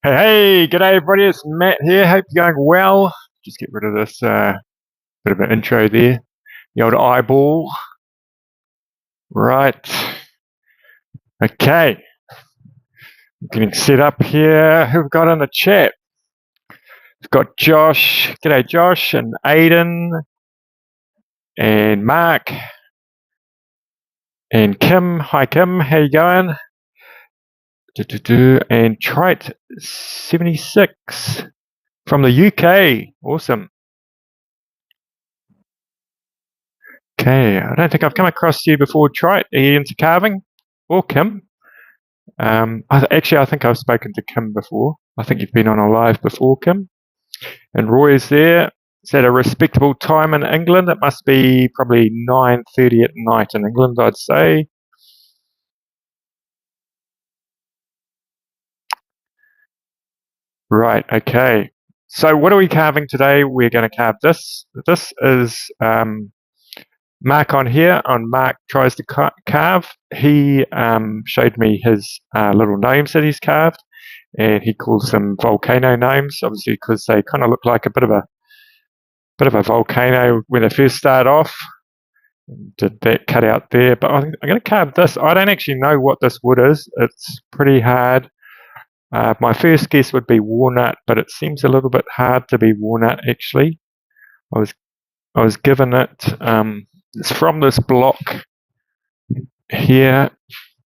Hey, g'day everybody, it's Matt here. Hope you're going well. Just get rid of this bit of an intro there. The old eyeball. Right. Okay. Getting set up here. Who have we got in the chat? We've got Josh. G'day Josh and Aiden. And Mark. And Kim. Hi Kim, how you going? And Trite76 from the UK. Awesome. Okay, I don't think I've come across you before, Trite. Are you into carving? Or Kim? I think I've spoken to Kim before. I think you've been on a live before, Kim. And Roy is there. It's at a respectable time in England. It must be probably 9:30 at night in England, I'd say. Right, okay. So what are we carving today? We're going to carve this. This is Mark on here. On Mark Tries to Carve. He showed me his little gnomes that he's carved, and he calls them volcano gnomes, obviously because they kind of look like a bit of a volcano when they first start off. Did that cut out there, but I'm going to carve this. I don't actually know what this wood is. It's pretty hard. My first guess would be walnut, but it seems a little bit hard to be walnut actually. I was given it. It's from this block here.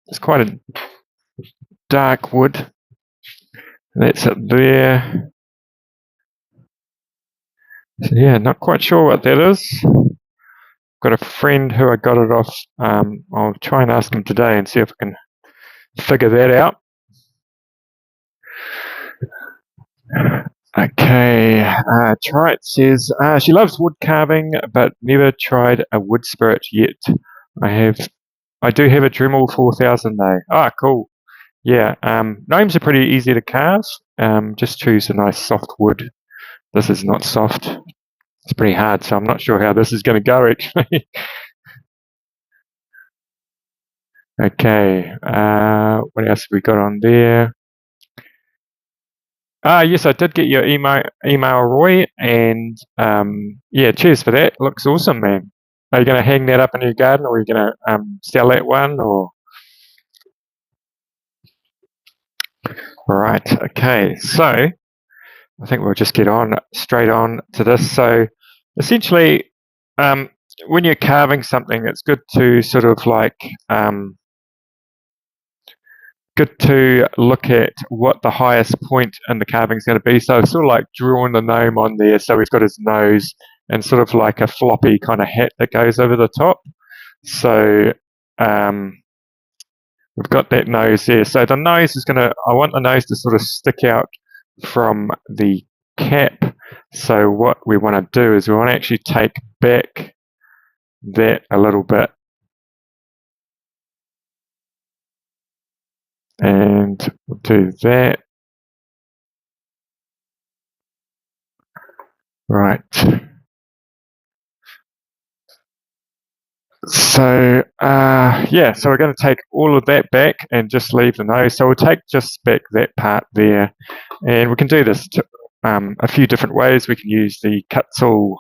It's quite a dark wood. That's it there. So yeah, not quite sure what that is. Got a friend who I got it off. I'll try and ask him today and see if I can figure that out. Okay, Trite says she loves wood carving but never tried a wood spirit yet. I do have a Dremel 4000 though. Ah, cool. Yeah, gnomes are pretty easy to carve. Just choose a nice soft wood. This is not soft. It's pretty hard, so I'm not sure how this is going to go actually. Okay, what else have we got on there? Yes, I did get your email, Roy, and yeah, cheers for that. Looks awesome, man. Are you going to hang that up in your garden, or are you going to sell that one, or? Right. Okay. So I think we'll just get on straight on to this. So essentially, when you're carving something, it's good to sort of like good to look at what the highest point in the carving is going to be. So I've sort of like drawn the gnome on there. So he's got his nose and sort of like a floppy kind of hat that goes over the top. So we've got that nose there. So the nose is I want the nose to sort of stick out from the cap. So what we want to do is we want to actually take back that a little bit. And we'll do that. Right. So yeah, so we're going to take all of that back and just leave the nose. So we'll take just back that part there, and we can do this a few different ways. We can use the Kutzall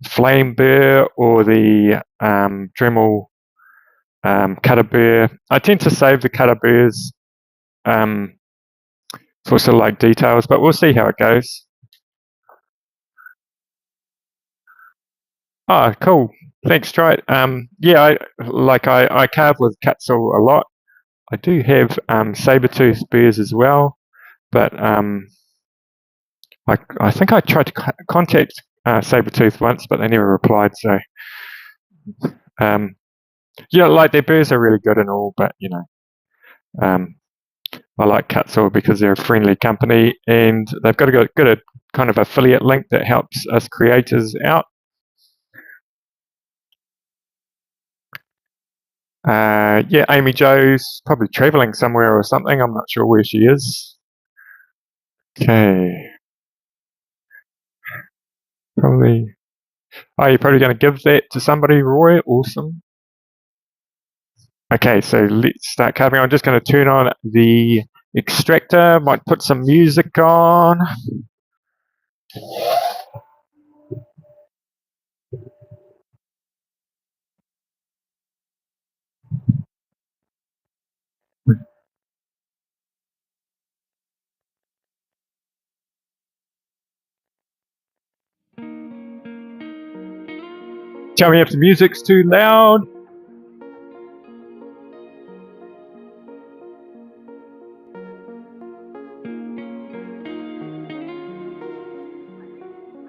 flame burr or the Dremel cutter burr. I tend to save the cutter burrs for sort of like details, but we'll see how it goes. Oh, cool. Thanks, Trite. Yeah, I carve with Kutzall a lot. I do have saber-tooth burrs as well, but I think I tried to contact saber-tooth once, but they never replied. So, yeah, like their burrs are really good and all, but you know, I like Kutzall because they're a friendly company and they've got a good kind of affiliate link that helps us creators out. Yeah, Amy Jo's probably traveling somewhere or something. I'm not sure where she is. Okay. Probably. Oh, you're probably going to give that to somebody, Roy? Awesome. Okay, so let's start carving. I'm just going to turn on the extractor. Might put some music on. Tell me if the music's too loud.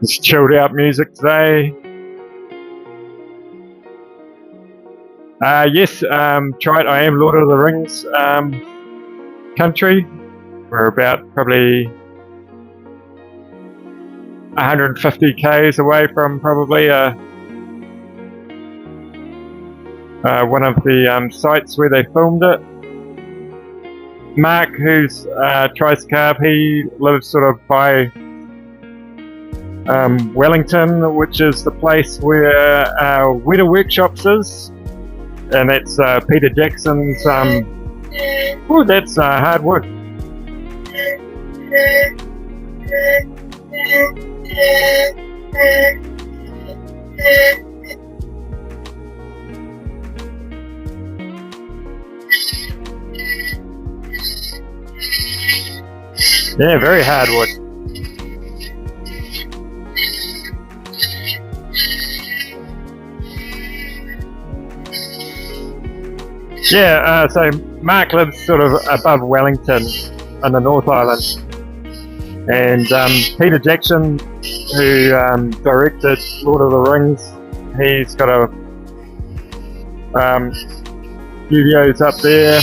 It's chilled out music today. Yes, try it. I am Lord of the Rings country. We're about probably 150 k's away from probably one of the sites where they filmed it. Mark, who's tries to carve, he lives sort of by Wellington, which is the place where Weta Workshops is, and that's Peter Jackson's. Oh, that's hard work. Yeah, very hard wood. Yeah, so Mark lives sort of above Wellington on the North Island, and Peter Jackson, who directed Lord of the Rings, he's got a studios up there.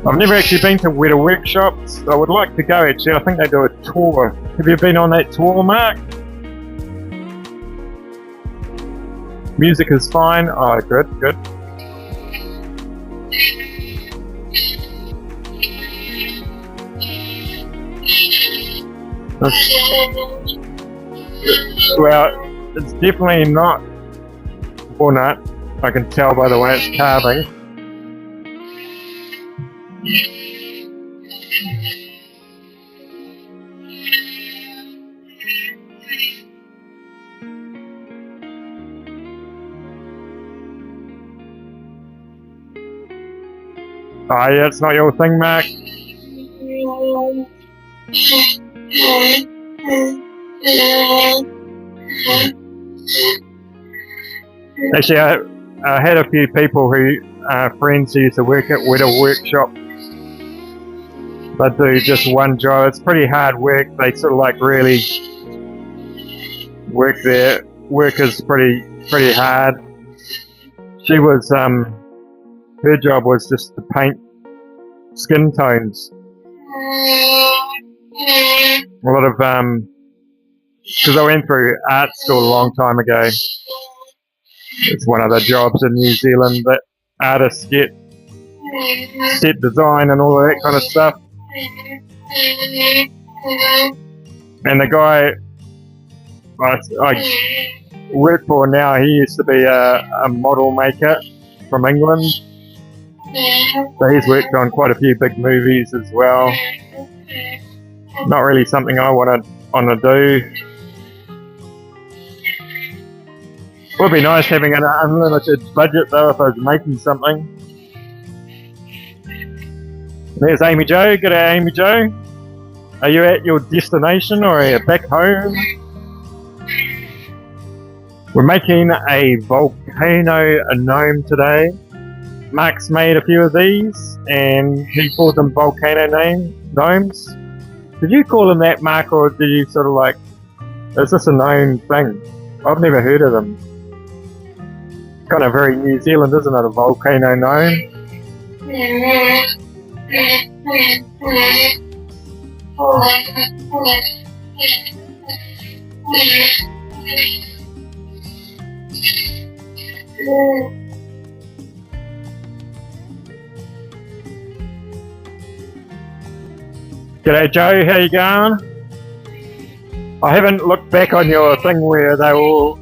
I've never actually been to Weta Workshops. I would like to go actually. I think they do a tour. Have you been on that tour, Mark? Music is fine. Oh, good, good. Well, it's definitely not walnut. I can tell by the way it's carving. Oh yeah, it's not your thing, Mark. Actually, I had a few people who friends who used to work at Weta Workshop. They do just one job. It's pretty hard work. They sort of like really work there. Work is pretty hard. She was her job was just to paint skin tones. A lot of because I went through art school a long time ago. It's one of the jobs in New Zealand that artists get, set design and all of that kind of stuff. And the guy I work for now, he used to be a model maker from England. So he's worked on quite a few big movies as well. Not really something I want to do. It would be nice having an unlimited budget though if I was making something. There's Amy Jo. G'day, Amy Jo. Are you at your destination or are you back home? We're making a volcano gnome today. Mark's made a few of these and he called them volcano gnomes. Did you call them that, Mark, or did you sort of like, is this a known thing? I've never heard of them. It's kind of very New Zealand, isn't it, a volcano gnome? G'day Joe, how you going? I haven't looked back on your thing where they were all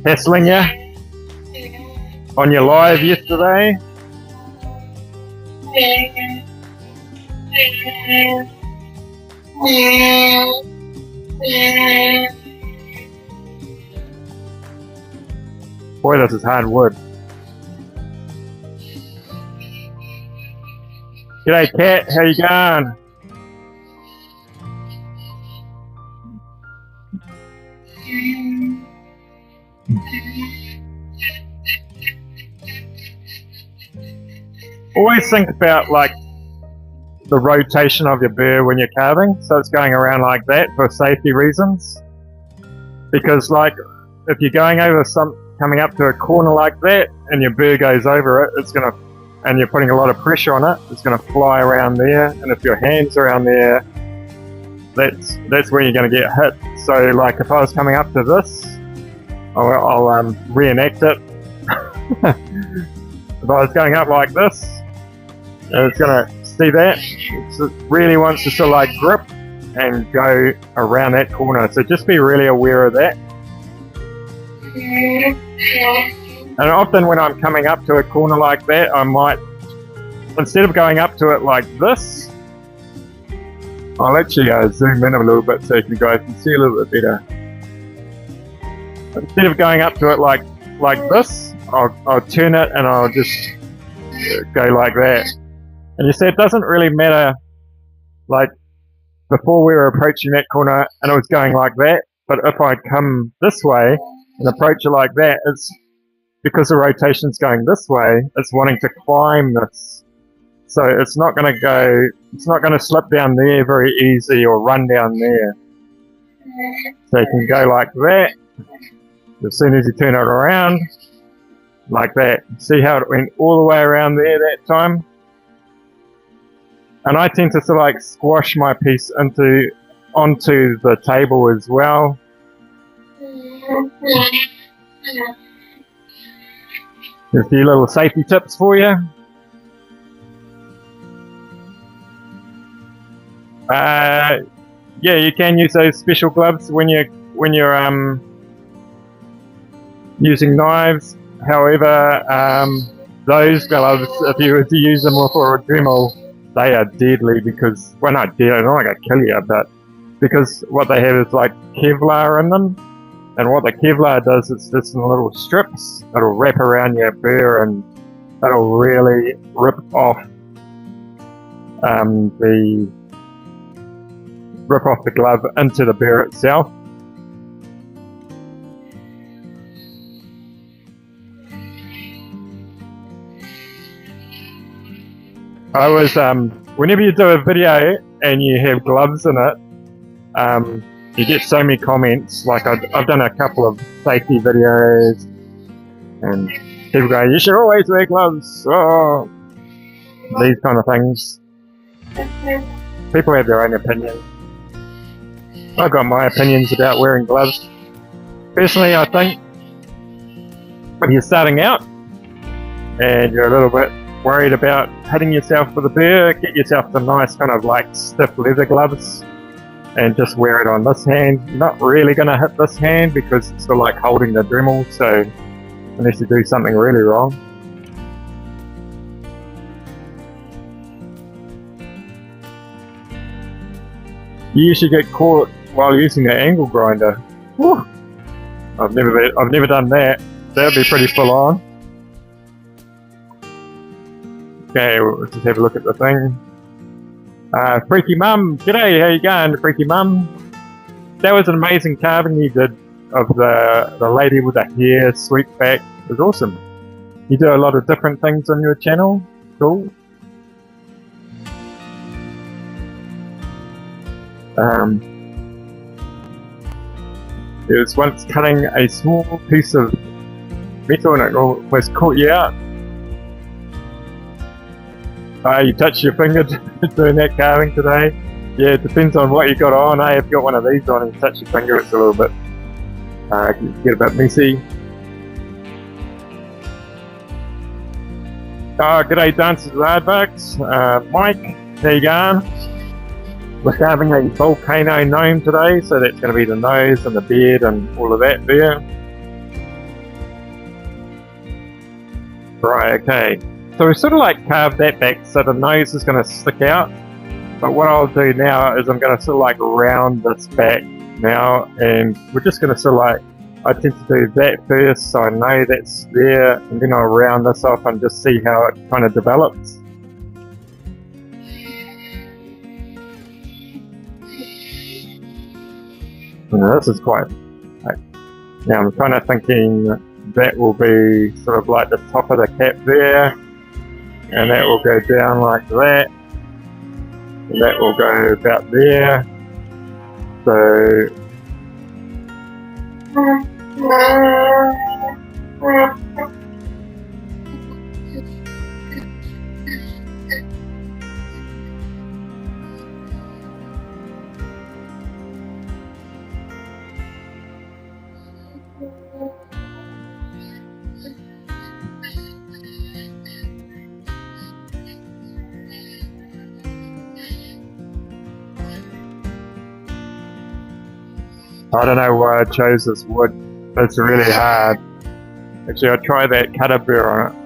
hassling you. on your live yesterday. Boy, this is hard wood. G'day Kat, how you going? Always think about like the rotation of your burr when you're carving, so it's going around like that for safety reasons. Because like if you're going over coming up to a corner like that and your burr goes over it, it's gonna, and you're putting a lot of pressure on it, it's gonna fly around there, and if your hand's around there, that's where you're gonna get hit. So like if I was coming up to this, I'll reenact it. If I was going up like this, and it's gonna see that, it really wants to sort of like grip and go around that corner. So just be really aware of that. And often when I'm coming up to a corner like that, I might, instead of going up to it like this, I'll actually zoom in a little bit so you guys can see a little bit better. Instead of going up to it like this, I'll turn it and I'll just go like that. And you see, it doesn't really matter, like before we were approaching that corner and it was going like that, but if I come this way and approach it like that, it's because the rotation's going this way, it's wanting to climb this. So it's not going to go, it's not going to slip down there very easy or run down there. So you can go like that. As soon as you turn it around, like that. See how it went all the way around there that time? And I tend to sort of like squash my piece onto the table as well. Just a few little safety tips for you. Yeah, you can use those special gloves when you're using knives. However, those gloves, if you were to use them for a Dremel, they are deadly because, well, not deadly, they're not going to kill you, but because what they have is like Kevlar in them, and what the Kevlar does is just in little strips that'll wrap around your burr and that'll really rip off the glove into the burr itself. I was, whenever you do a video and you have gloves in it, you get so many comments. Like I've done a couple of safety videos, and people go, "You should always wear gloves." Oh, these kind of things. People have their own opinion. I've got my opinions about wearing gloves. Personally, I think if you're starting out and you're a little bit worried about hitting yourself with a burr, get yourself some nice kind of like stiff leather gloves and just wear it on this hand. You're not really going to hit this hand because it's still like holding the Dremel, so unless you do something really wrong. You usually get caught while using the angle grinder. Whew. I've never done that. That'd be pretty full on. Okay, we'll just have a look at the thing. Freaky Mum, g'day, how you going, Freaky Mum? That was an amazing carving you did of the lady with the hair sweep back. It was awesome. You do a lot of different things on your channel. Cool. It was once cutting a small piece of metal and it almost caught you out. You touched your finger doing that carving today. Yeah, it depends on what you got on. If you've got one of these on and you touch your finger, it's a little bit, get a bit messy. G'day Dancers with Aardvarks. Mike, how you going? We're carving a volcano gnome today, so that's going to be the nose and the beard and all of that there. Right, okay. So we sort of like carve that back so the nose is going to stick out. But what I'll do now is I'm going to sort of like round this back now, and we're just going to sort of like, I tend to do that first so I know that's there, and then I'll round this off and just see how it kind of develops. And this is quite, now I'm kind of thinking that will be sort of like the top of the cap there, and that will go down like that, and that will go about there. So I don't know why I chose this wood. It's really hard. Actually, I'll try that cutter burr on it.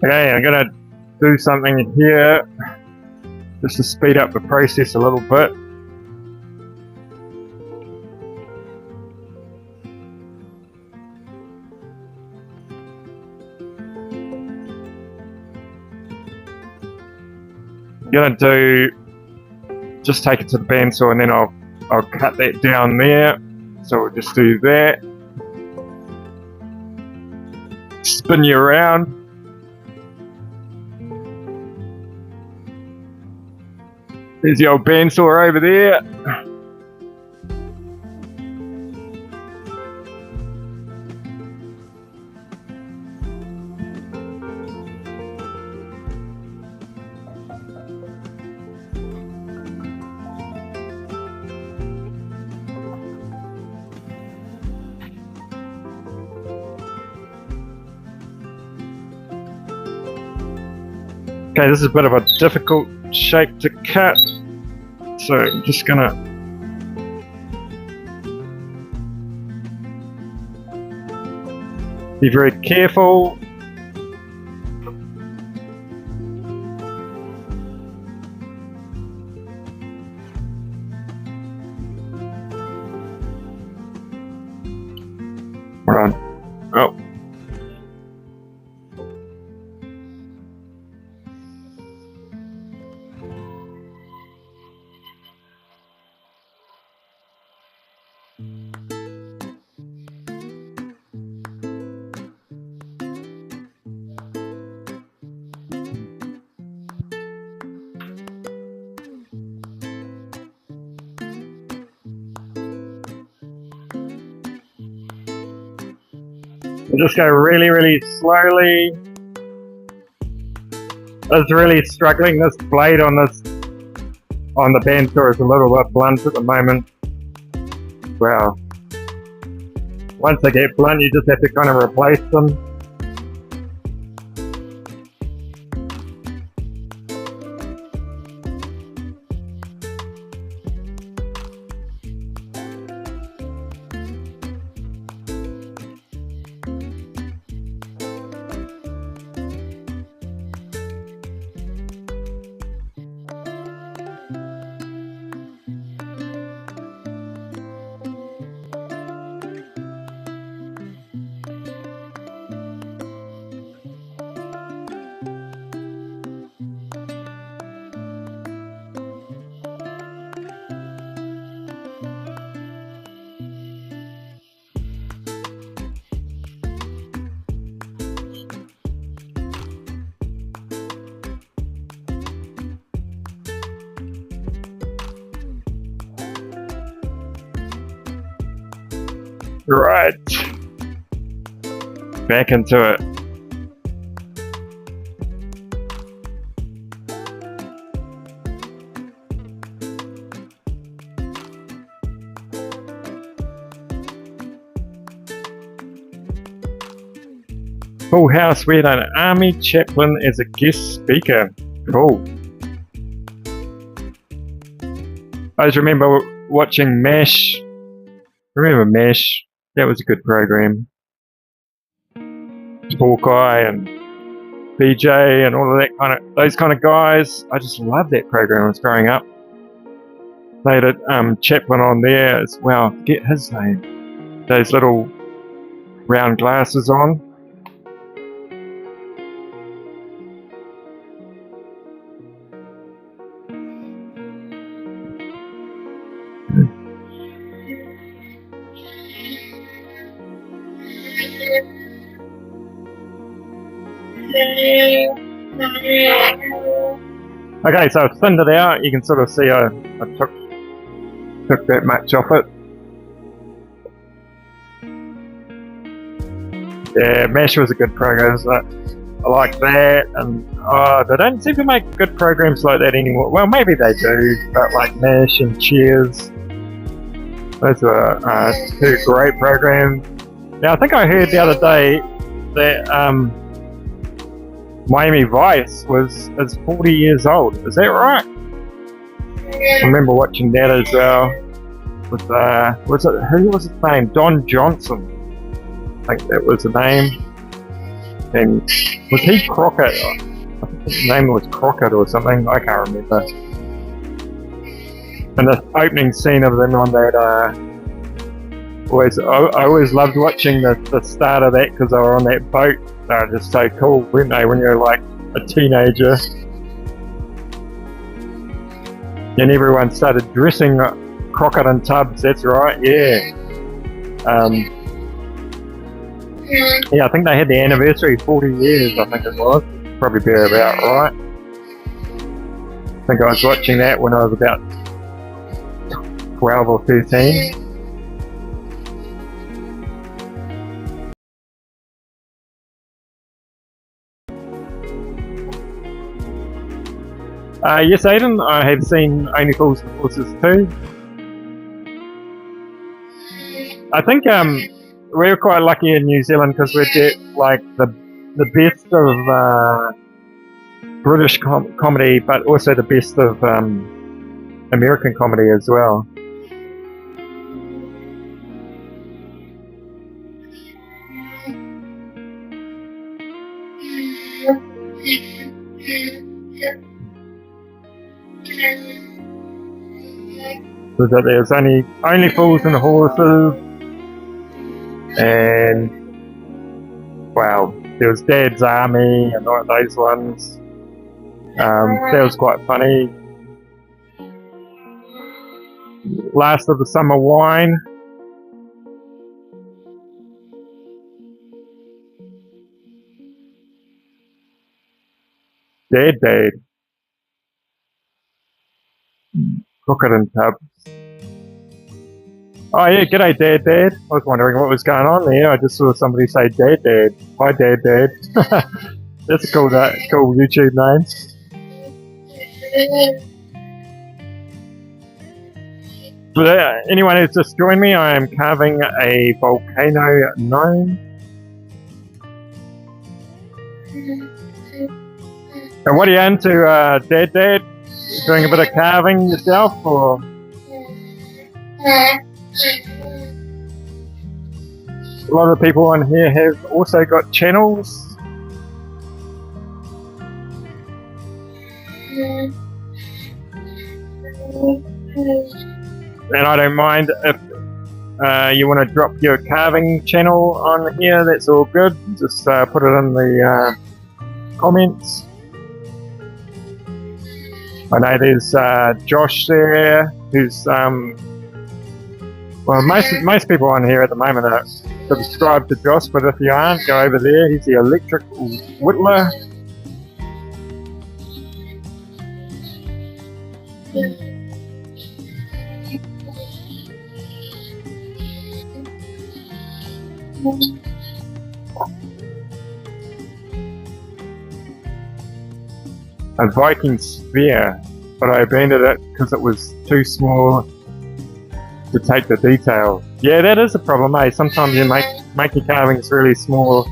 Okay, I'm gonna do something here just to speed up the process a little bit. I'm gonna do, just take it to the bandsaw and then I'll cut that down there. So we'll just do that. Spin you around. There's the old bandsaw over there. Okay, this is a bit of a difficult shape to cut, so I'm just gonna be very careful. Hold on. Oh. We'll just go really, really slowly. I was really struggling. This blade on the bandsaw is a little bit blunt at the moment. Wow. Once they get blunt, you just have to kind of replace them. Right. Back into it. Full house, we had an army chaplain as a guest speaker. Cool. I just remember watching MASH. Remember MASH? That was a good program. Hawkeye and BJ and all of that those kind of guys. I just loved that program when I was growing up. They had a chaplain on there as well. Forget his name. Those little round glasses on. Okay, so I've thinned it out. You can sort of see I took that much off it. Yeah, MASH was a good program, so I like that. And they don't seem to make good programs like that anymore. Well, maybe they do, but like MASH and Cheers, those were two great programs. Now, I think I heard the other day that Miami Vice is 40 years old. Is that right? I remember watching that as well. With who was his name? Don Johnson. I think that was the name. And was he Crockett? I think his name was Crockett or something. I can't remember. And the opening scene of them on that. I always loved watching the start of that because they were on that boat. They were just so cool, weren't they, when you're like a teenager? And everyone started dressing Crockett and Tubbs, that's right, yeah. Yeah, I think they had the anniversary, 40 years, I think it was. Probably be about right. I think I was watching that when I was about 12 or 13. Yes, Aiden, I have seen Only Fools and Horses too. I think we're quite lucky in New Zealand because we get like the best of British comedy, but also the best of American comedy as well. So that there's only Fools and Horses, and wow, there was Dad's Army and all those ones. That was quite funny. Last of the Summer Wine. Dad. Crooked and Tubbs. Oh yeah, g'day Dad. I was wondering what was going on there. I just saw somebody say Dad. Hi Dad. That's a cool YouTube name. For anyone who's just joined me, I am carving a volcano gnome. And what are you into, Dad? Doing a bit of carving yourself, or? A lot of people on here have also got channels. And I don't mind if you want to drop your carving channel on here, that's all good. Just put it in the comments. I know there's Josh there, who's well, most people on here at the moment are subscribed to Josh, but if you aren't, go over there. He's the electric whittler. A Viking sphere, but I abandoned it because it was too small to take the detail. Yeah, that is a problem, eh? Sometimes you make your carvings really small,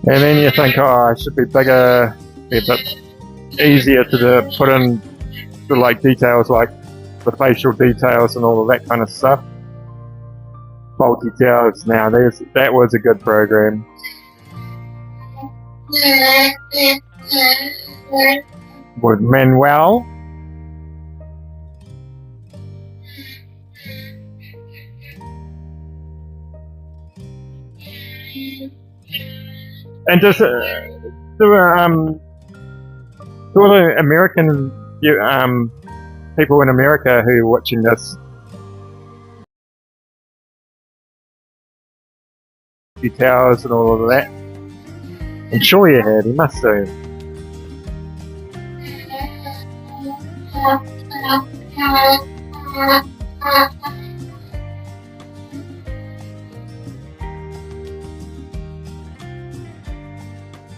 and then you think, oh, it should be bigger, be a bit easier to put in the like details, like the facial details and all of that kind of stuff. Bolt details. Now, that was a good program. With Manuel. And just to all the American people in America who are watching this, details and all of that. I'm sure you had. You must have.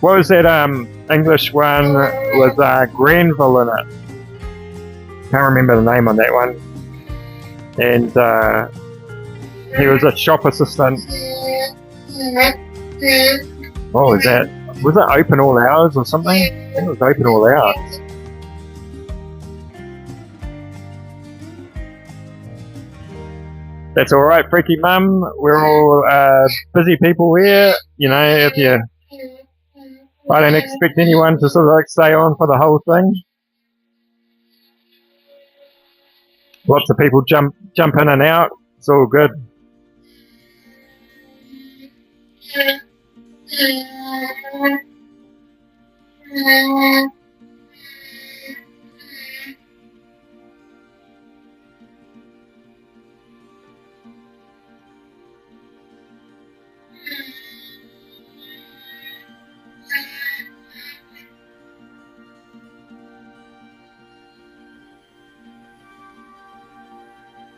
What was that English one with Granville in it? Can't remember the name on that one. And he was a shop assistant. What was that? Was it open all hours or something? I think it was open all hours. That's alright, Freaky Mum. We're all busy people here. You know, I don't expect anyone to sort of like stay on for the whole thing. Lots of people jump in and out. It's all good.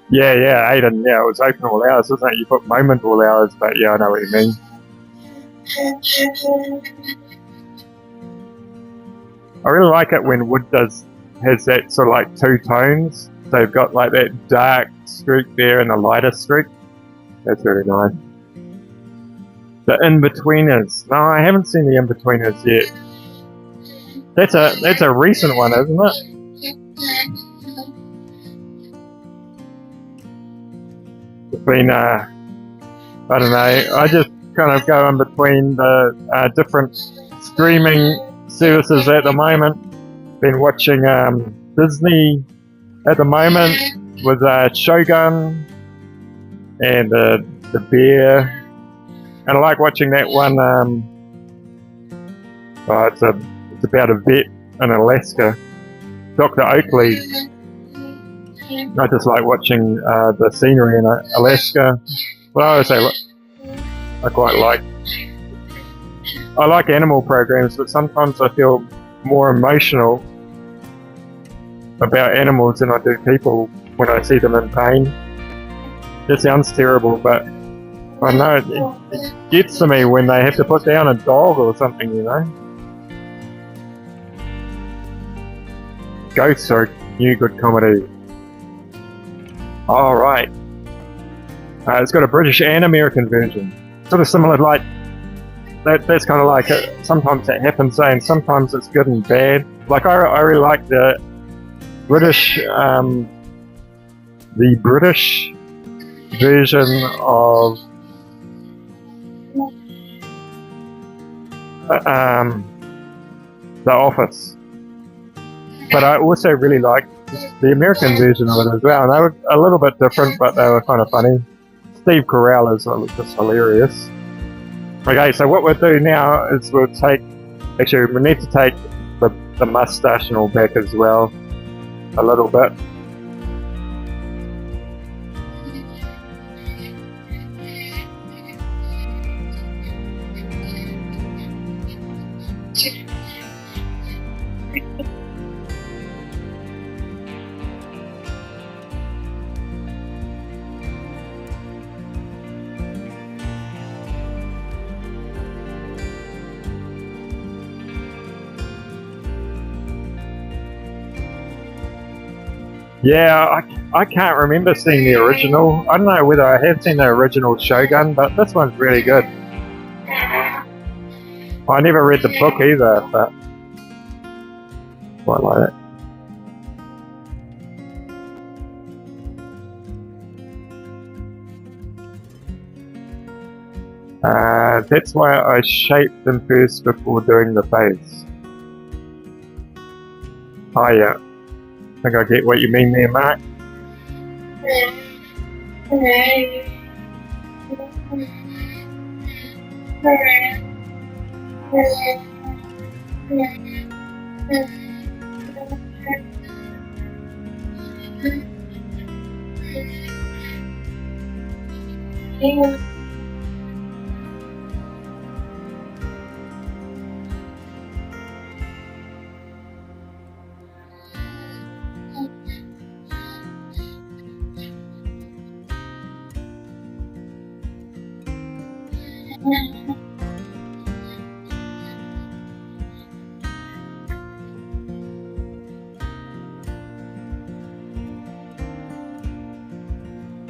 Yeah, Aiden, yeah, it was open all hours, wasn't it? You put moment all hours, but yeah, I know what you mean. I really like it when wood has that sort of like two tones. So you've got like that dark streak there and a lighter streak. That's really nice. The in-betweeners. No, I haven't seen the in-betweeners yet. That's a recent one, isn't it? Between I don't know, I just kind of go in between the different streaming services at the moment. Been watching Disney at the moment with Shogun and the Bear, and I like watching that one. It's about a vet in Alaska, Dr. Oakley. I just like watching the scenery in Alaska. Well, I always say, look, I like animal programs, but sometimes I feel more emotional about animals than I do people when I see them in pain. It sounds terrible, but I know it gets to me when they have to put down a dog or something, you know. Ghosts are a new good comedy. Alright. It's got a British and American version. Sort of similar, like, that's kind of like, sometimes that happens, and sometimes it's good and bad. Like, I really like the British version of The Office. But I also really like the American version of it as well, and they were a little bit different, but they were kind of funny. Steve Carell is just hilarious. Okay, so what we'll do now is we need to take the mustache and all back as well, a little bit. Yeah, I can't remember seeing the original. I don't know whether I have seen the original Shogun, but this one's really good. I never read the book either, but quite like it. That's why I shaped them first before doing the face. Oh yeah, I think I get what you mean there, Mark.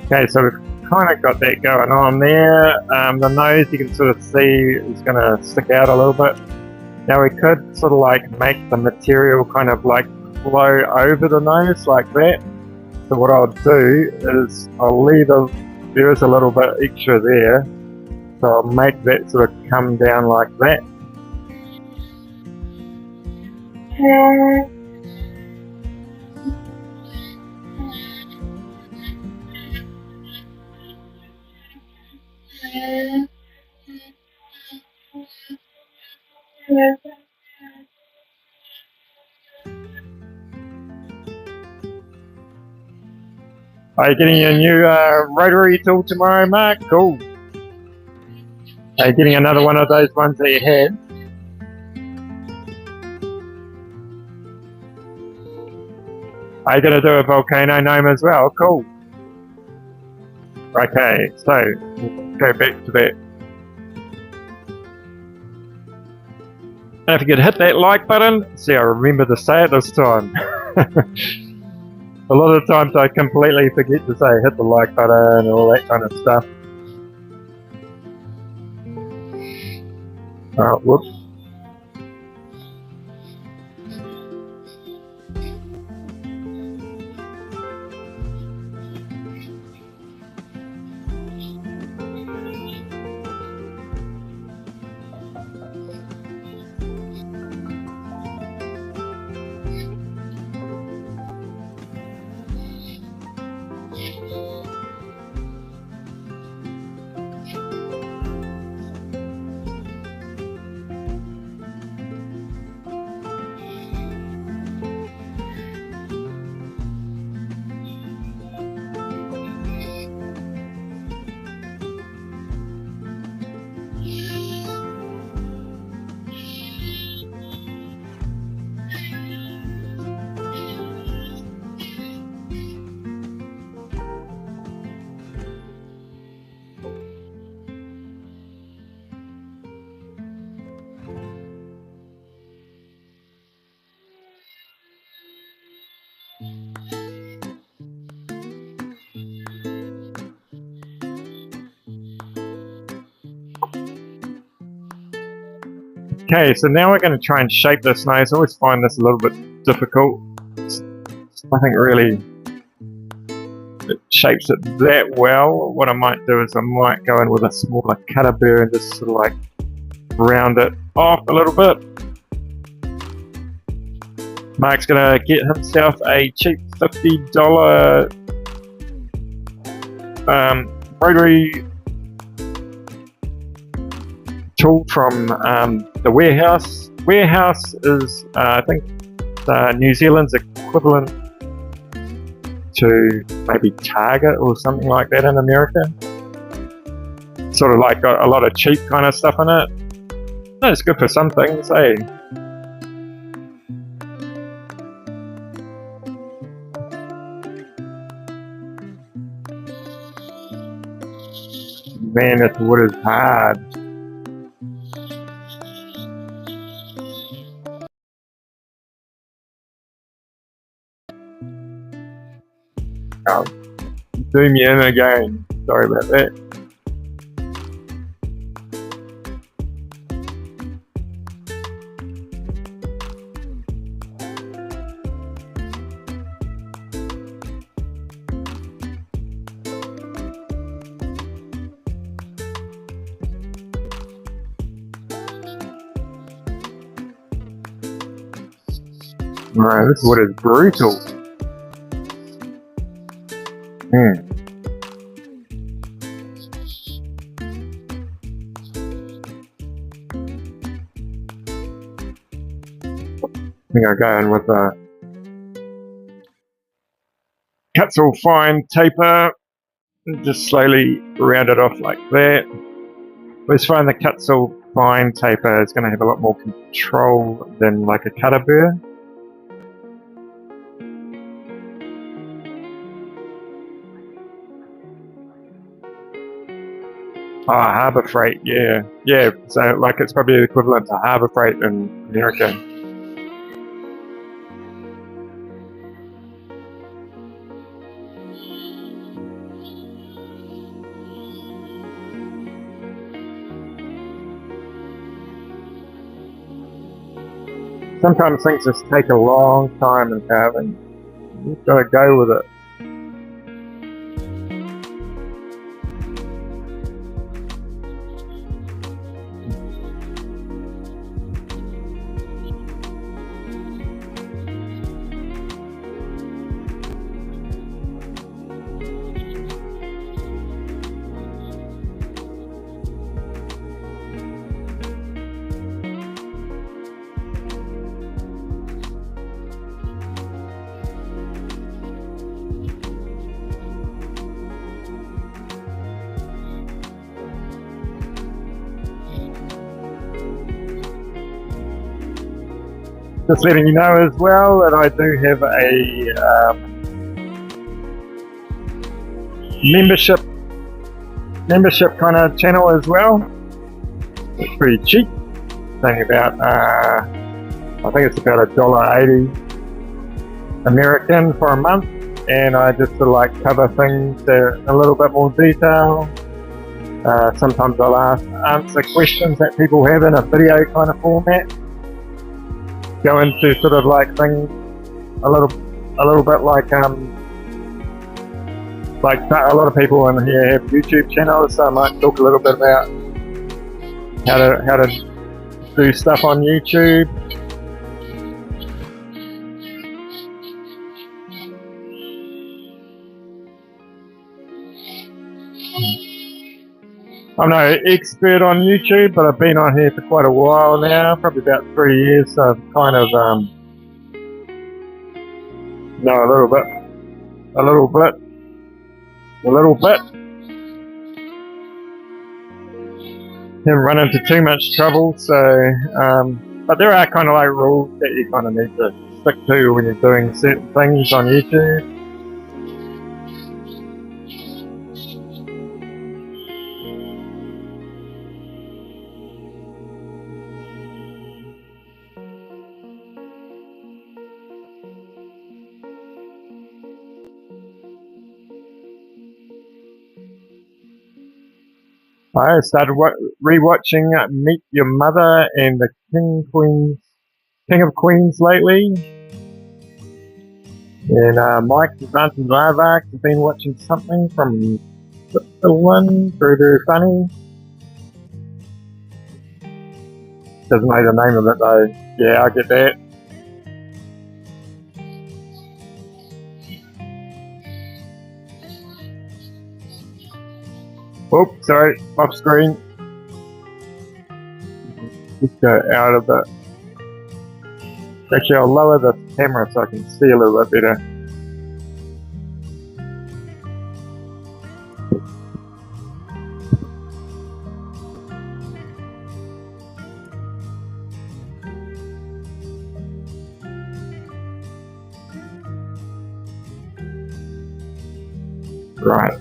Okay, so we've kind of got that going on there. The nose, you can sort of see, is going to stick out a little bit. Now we could sort of like make the material kind of like flow over the nose like that. So what I'll do is I'll leave there is a little bit extra there. So I'll make that sort of come down like that. Are you getting your new rotary tool tomorrow, Mark? Cool. Are you getting another one of those ones that you had? Are you going to do a volcano gnome as well? Cool. Okay, so go back to that. And if you could hit that like button, see, I remember to say it this time. A lot of times I completely forget to say hit the like button and all that kind of stuff. Oh, whoops. Okay, so now we're going to try and shape this nose. I always find this a little bit difficult. I think really it shapes it that well. What I might do is I might go in with a smaller cutter burr and just sort of like round it off a little bit. Mark's going to get himself a cheap $50 rotary tool from the Warehouse. Warehouse is, I think, New Zealand's equivalent to maybe Target or something like that in America. Sort of like got a lot of cheap kind of stuff in it. It's good for some things, eh? Man, this wood is hard. I'll zoom you in again. Sorry about that. Right, this wood is brutal. I think I'll go in with a Kutzall fine taper and just slowly round it off like that. I always find the Kutzall fine taper is going to have a lot more control than like a cutter burr. Oh, Harbour Freight, yeah. Yeah, so like it's probably equivalent to Harbour Freight in America. Sometimes things just take a long time in carving. You've got to go with it. Just letting you know as well that I do have a membership kind of channel as well. It's pretty cheap. It's only about I think it's about $1.80 American for a month, and I just sort of like cover things in a little bit more detail. Sometimes I'll answer questions that people have in a video kind of format. Go into sort of like things a little bit like a lot of people in here have YouTube channels, so I might talk a little bit about how to do stuff on YouTube. I'm no expert on YouTube, but I've been on here for quite a while now, probably about 3 years, so I've kind of know a little bit. Haven't run into too much trouble, so but there are kind of like rules that you kind of need to stick to when you're doing certain things on YouTube. I started rewatching Meet Your Mother and the King of Queens lately. And Mike, his Aunt and Larvax, have been watching something from Switzerland. Very, very funny. Doesn't know the name of it though. Yeah, I get that. Oh, sorry, off screen. Just go out of it. Actually, I'll lower the camera so I can see a little bit better. Right.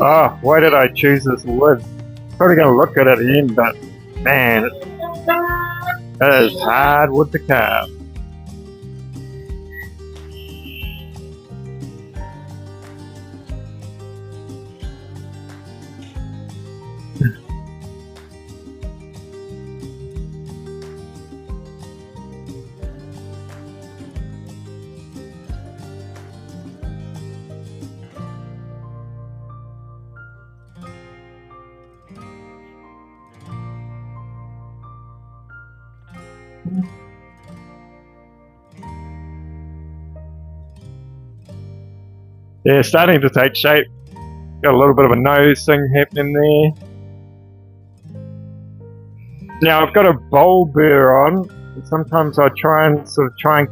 Oh, why did I choose this wood? Probably going to look good at the end, but man, it is hard wood to carve. Yeah, starting to take shape. Got a little bit of a nose thing happening there. Now I've got a bowl burr on. Sometimes I try and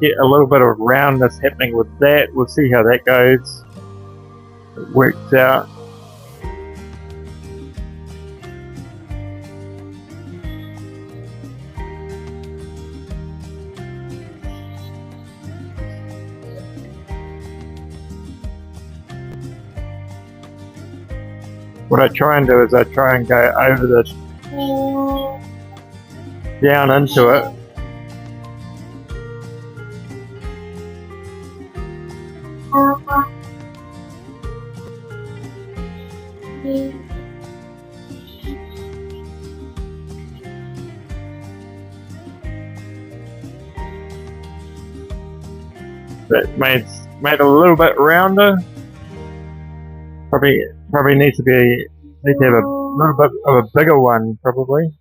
get a little bit of roundness happening with that. We'll see how that goes. It works out. What I try and do is I try and go over this, down into it. That made it a little bit rounder. Probably need to have a little bit of a bigger one, probably.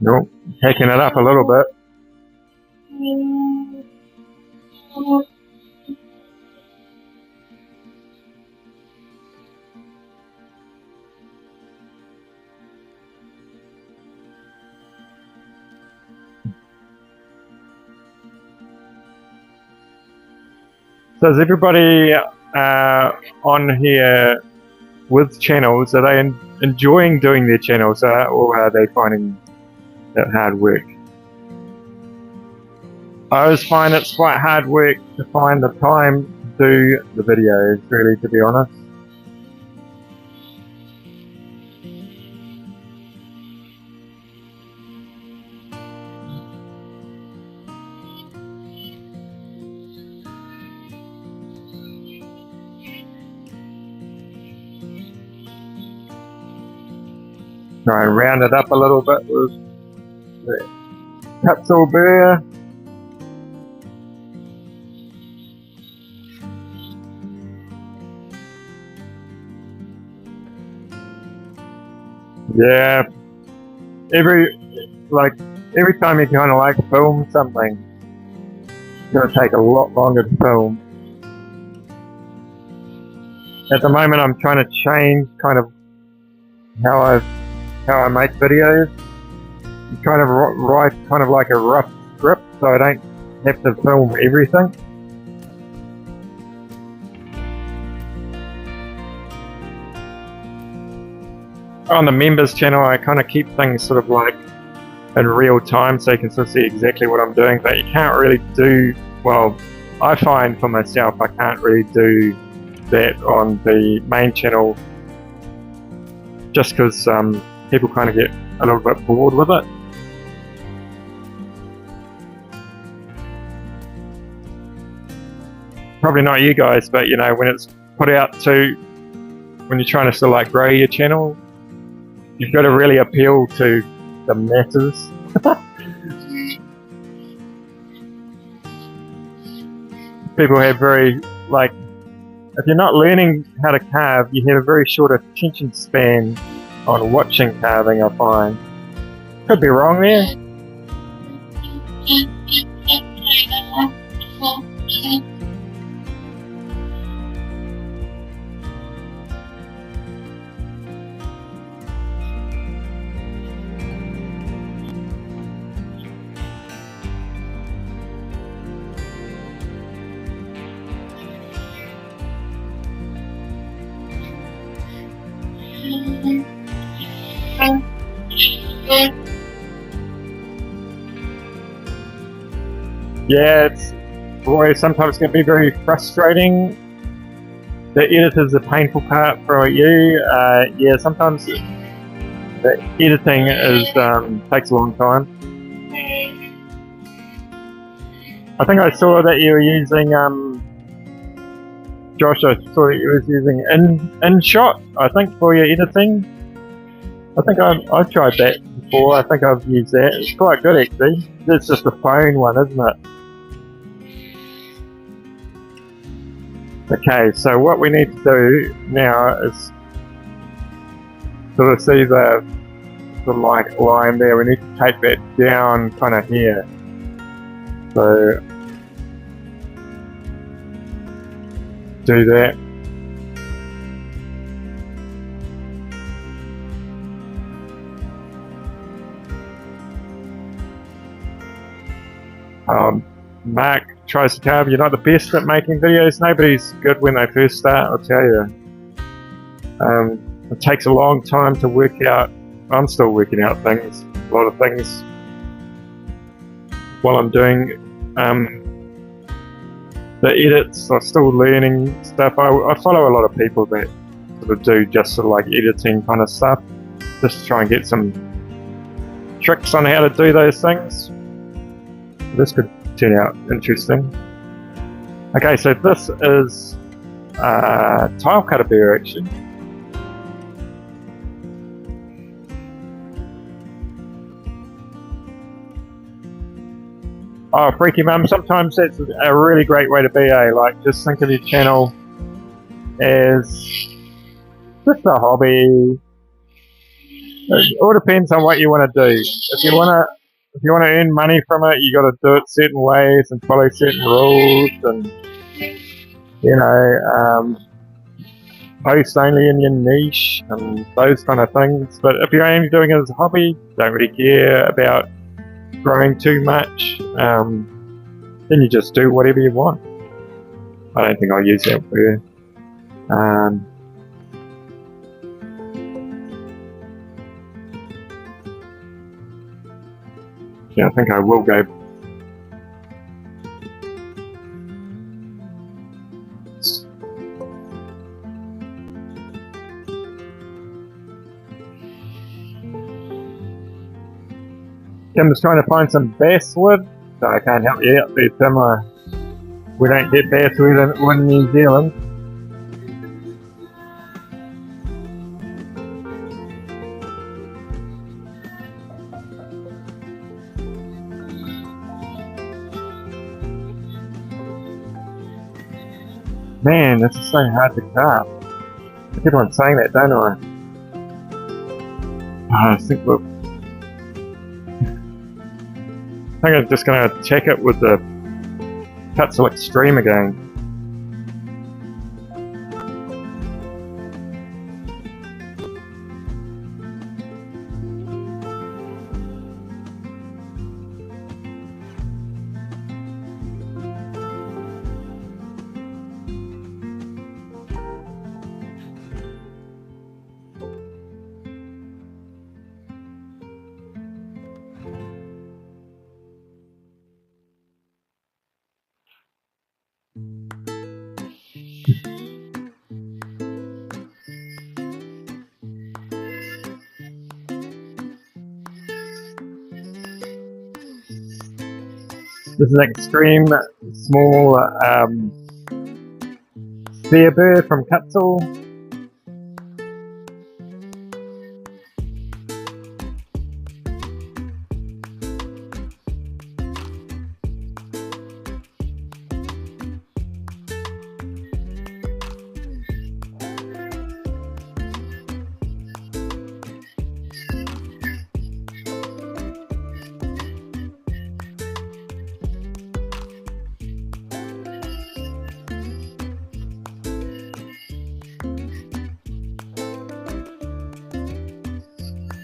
Nope, taking it up a little bit. So is everybody on here with channels, are they enjoying doing their channels, or are they finding it hard work? I always find it's quite hard work to find the time to do the videos, really, to be honest. Try and round it up a little bit with the Kutzall Burr. Yeah, every time you kind of like film something, it's going to take a lot longer to film. At the moment, I'm trying to change kind of how I make videos. I'm trying to write kind of like a rough script so I don't have to film everything. On the members channel, I kind of keep things sort of like in real time so you can sort of see exactly what I'm doing, but you can't really do, well, I find for myself I can't really do that on the main channel just because people kind of get a little bit bored with it. Probably not you guys, but you know, when it's put out to, when you're trying to sort of like grow your channel, you've got to really appeal to the masses. People have very, like, if you're not learning how to carve, you have a very short attention span on watching carving, I find. Could be wrong there. Yeah, it's boy, sometimes can be very frustrating. The editor's a painful part for you. Yeah, sometimes the editing is takes a long time. I think I saw that you were using Josh. I saw that you was using InShot. I think for your editing. I think I've tried that before. I think I've used that. It's quite good actually. It's just a phone one, isn't it? Okay, so what we need to do now is sort of see the like line there. We need to take that down kind of here. So do that. Mark tries to tell me you're not the best at making videos. Nobody's good when they first start, I'll tell you. It takes a long time to work out. I'm still working out things, a lot of things, while I'm doing the edits. I'm still learning stuff. I follow a lot of people that sort of do just sort of like editing kind of stuff, just to try and get some tricks on how to do those things. This could turn out interesting. Okay, so this is tile cutter bear actually. Oh, Freaky Mum, sometimes that's a really great way to be, eh? Like, just think of your channel as just a hobby. It all depends on what you want to do. If you want to earn money from it, you got to do it certain ways and follow certain rules, and you know, post only in your niche and those kind of things. But if you're only doing it as a hobby, don't really care about growing too much, then you just do whatever you want. I don't think I'll use that for yeah, I think I will go. Tim's trying to find some basswood, so I can't help you out there, Tim. We don't get basswood in New Zealand. Man, this is so hard to craft. I keep on saying that, don't I? I think I'm just going to check it with the Kutzall Extreme again. This is an extreme small Burr from Kutzall.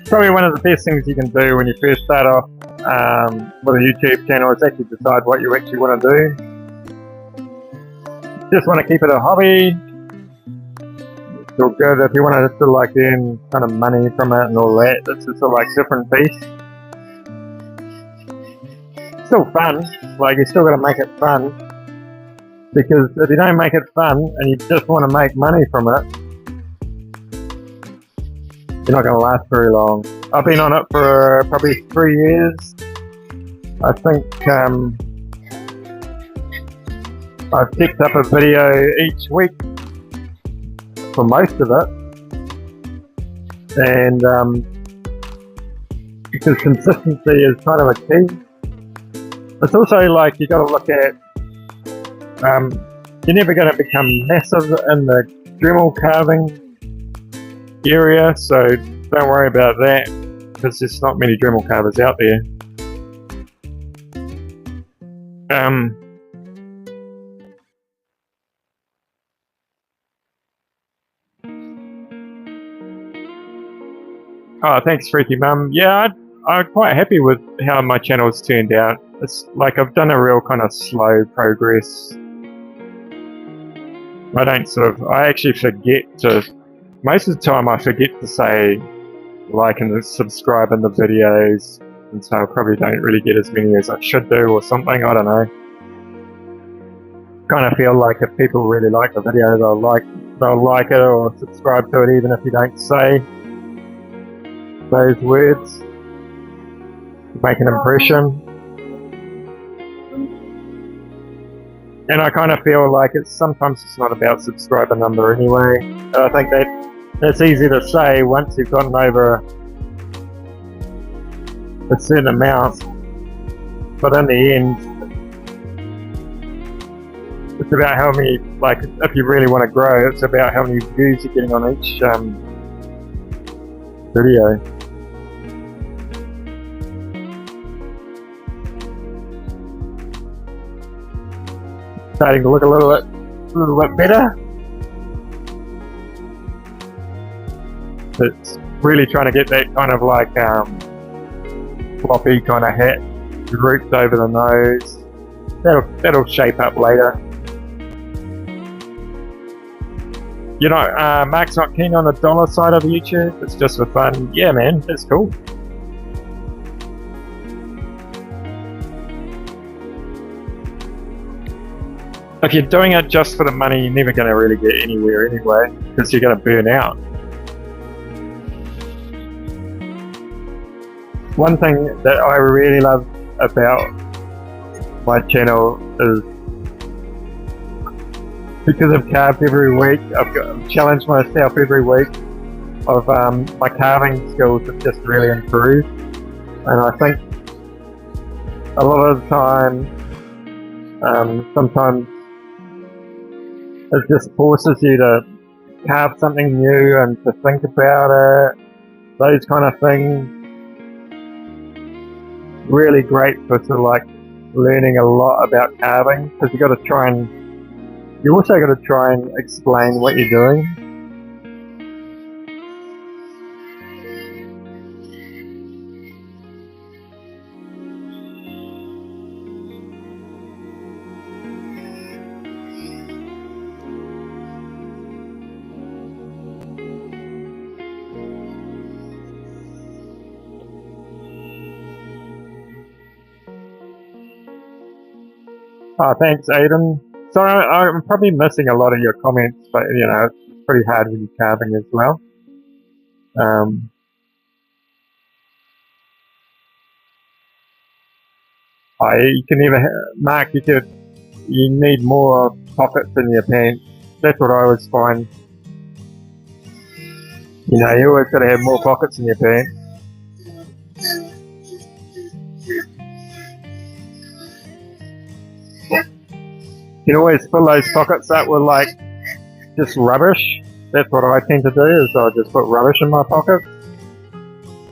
Probably one of the best things you can do when you first start off with a YouTube channel is actually decide what you actually want to do. Just want to keep it a hobby. It's all good. If you want to sort of like earn kind of money from it and all that, it's just sort of like different beast. Still fun, like you still got to make it fun, because if you don't make it fun and you just want to make money from it, you're not going to last very long. I've been on it for probably 3 years. I think I've picked up a video each week for most of it, and because consistency is kind of a key. It's also like you got to look at, you're never going to become massive in the Dremel carving area, so don't worry about that, because there's not many Dremel carvers out there. Oh, thanks, Freaky Mum. Yeah, I'm quite happy with how my channel's turned out. It's like I've done a real kind of slow progress. I actually forget to, most of the time I forget to say like and subscribe in the videos, and so I probably don't really get as many as I should do or something, I don't know. Kind of feel like if people really like the video, they'll like it or subscribe to it even if you don't say those words. Make an impression. And I kind of feel like sometimes it's not about subscriber number anyway. And I think that's easy to say once you've gotten over a certain amount, but in the end, it's about how many, like, if you really want to grow, it's about how many views you're getting on each video. Starting to look a little bit better. It's really trying to get that kind of like floppy kind of hat drooped over the nose. That'll shape up later. You know, Mark's not keen on the dollar side of YouTube. It's just for fun. Yeah, man, that's cool. If you're doing it just for the money, you're never going to really get anywhere anyway, because you're going to burn out. One thing that I really love about my channel is because I've carved every week, I've challenged myself every week of my carving skills have just really improved, and I think a lot of the time, sometimes it just forces you to carve something new and to think about it, those kind of things. Really great for sort of like learning a lot about carving, because you also got to try and explain what you're doing. Oh, thanks, Aiden. Sorry, I'm probably missing a lot of your comments, but you know, it's pretty hard when you're carving as well. You can either, Mark, you need more pockets in your pants. That's what I always find. You know, you always got to have more pockets in your pants. You can always fill those pockets up with like just rubbish. That's what I tend to do, is I just put rubbish in my pockets.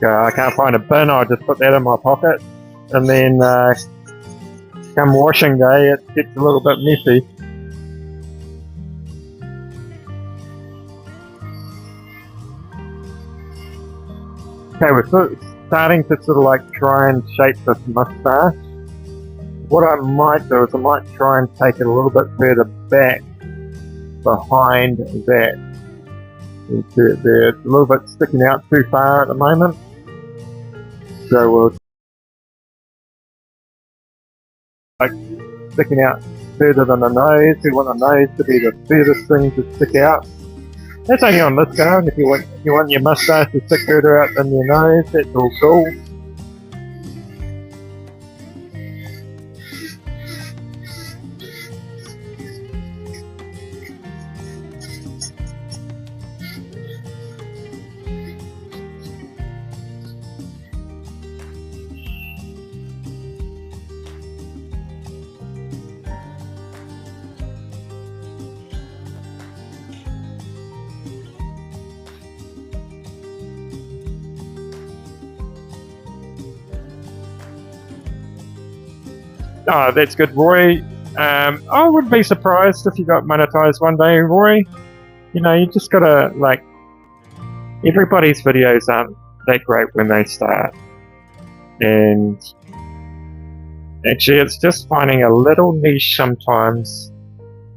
I can't find a bin, I just put that in my pocket, and then come washing day it gets a little bit messy. Okay, we're starting to sort of like try and shape this moustache. What I might do is I might try and take it a little bit further back behind that. You see it there, it's a little bit sticking out too far at the moment. So we'll like sticking out further than the nose. We want the nose to be the furthest thing to stick out. That's only on this go, and if you want your moustache to stick further out than your nose, that's all cool. Oh, that's good, Roy. I wouldn't be surprised if you got monetized one day, Roy. You know, you just gotta, like, everybody's videos aren't that great when they start. And actually, it's just finding a little niche sometimes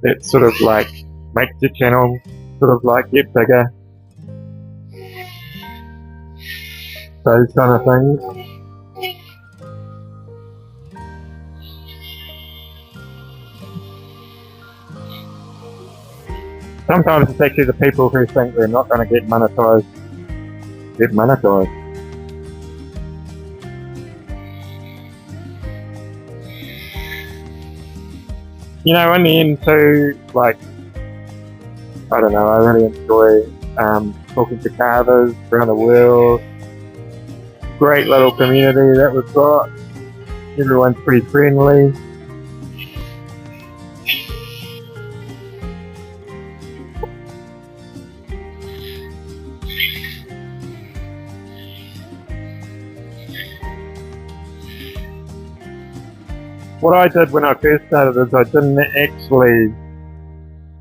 that sort of, like, makes your channel sort of, like, get bigger. Those kind of things. Sometimes it's actually the people who think they're not going to get monetized. You know, in the end too, like, I don't know, I really enjoy talking to carvers around the world. Great little community that we've got. Everyone's pretty friendly. What I did when I first started is I didn't actually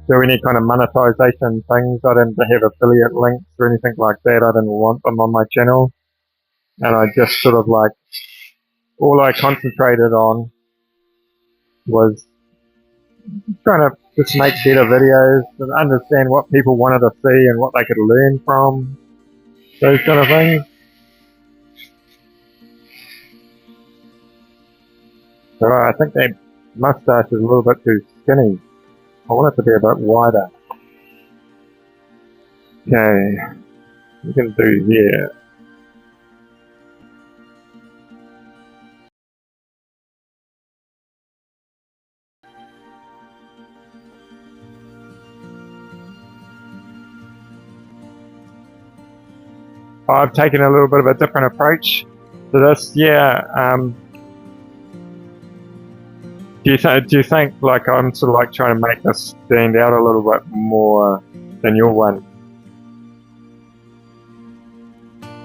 do any kind of monetization things. I didn't have affiliate links or anything like that. I didn't want them on my channel. And I just sort of like, all I concentrated on was trying to just make better videos and understand what people wanted to see and what they could learn from. Those kind of things. So I think that mustache is a little bit too skinny. I want it to be a bit wider. Okay, we can do here. I've taken a little bit of a different approach to this. Yeah. Do you think like I'm sort of like trying to make this stand out a little bit more than your one?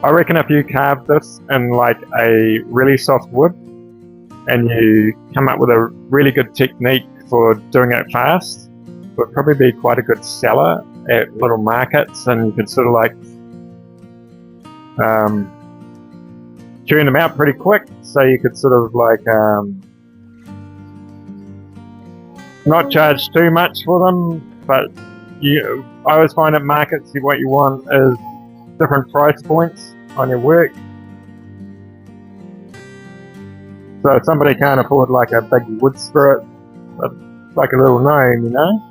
I reckon if you carve this in like a really soft wood and you come up with a really good technique for doing it fast, it would probably be quite a good seller at little markets, and you could sort of like churn them out pretty quick, so you could sort of like not charge too much for them, but I always find at markets what you want is different price points on your work. So if somebody can't afford like a big wood spirit, it's like a little gnome, you know?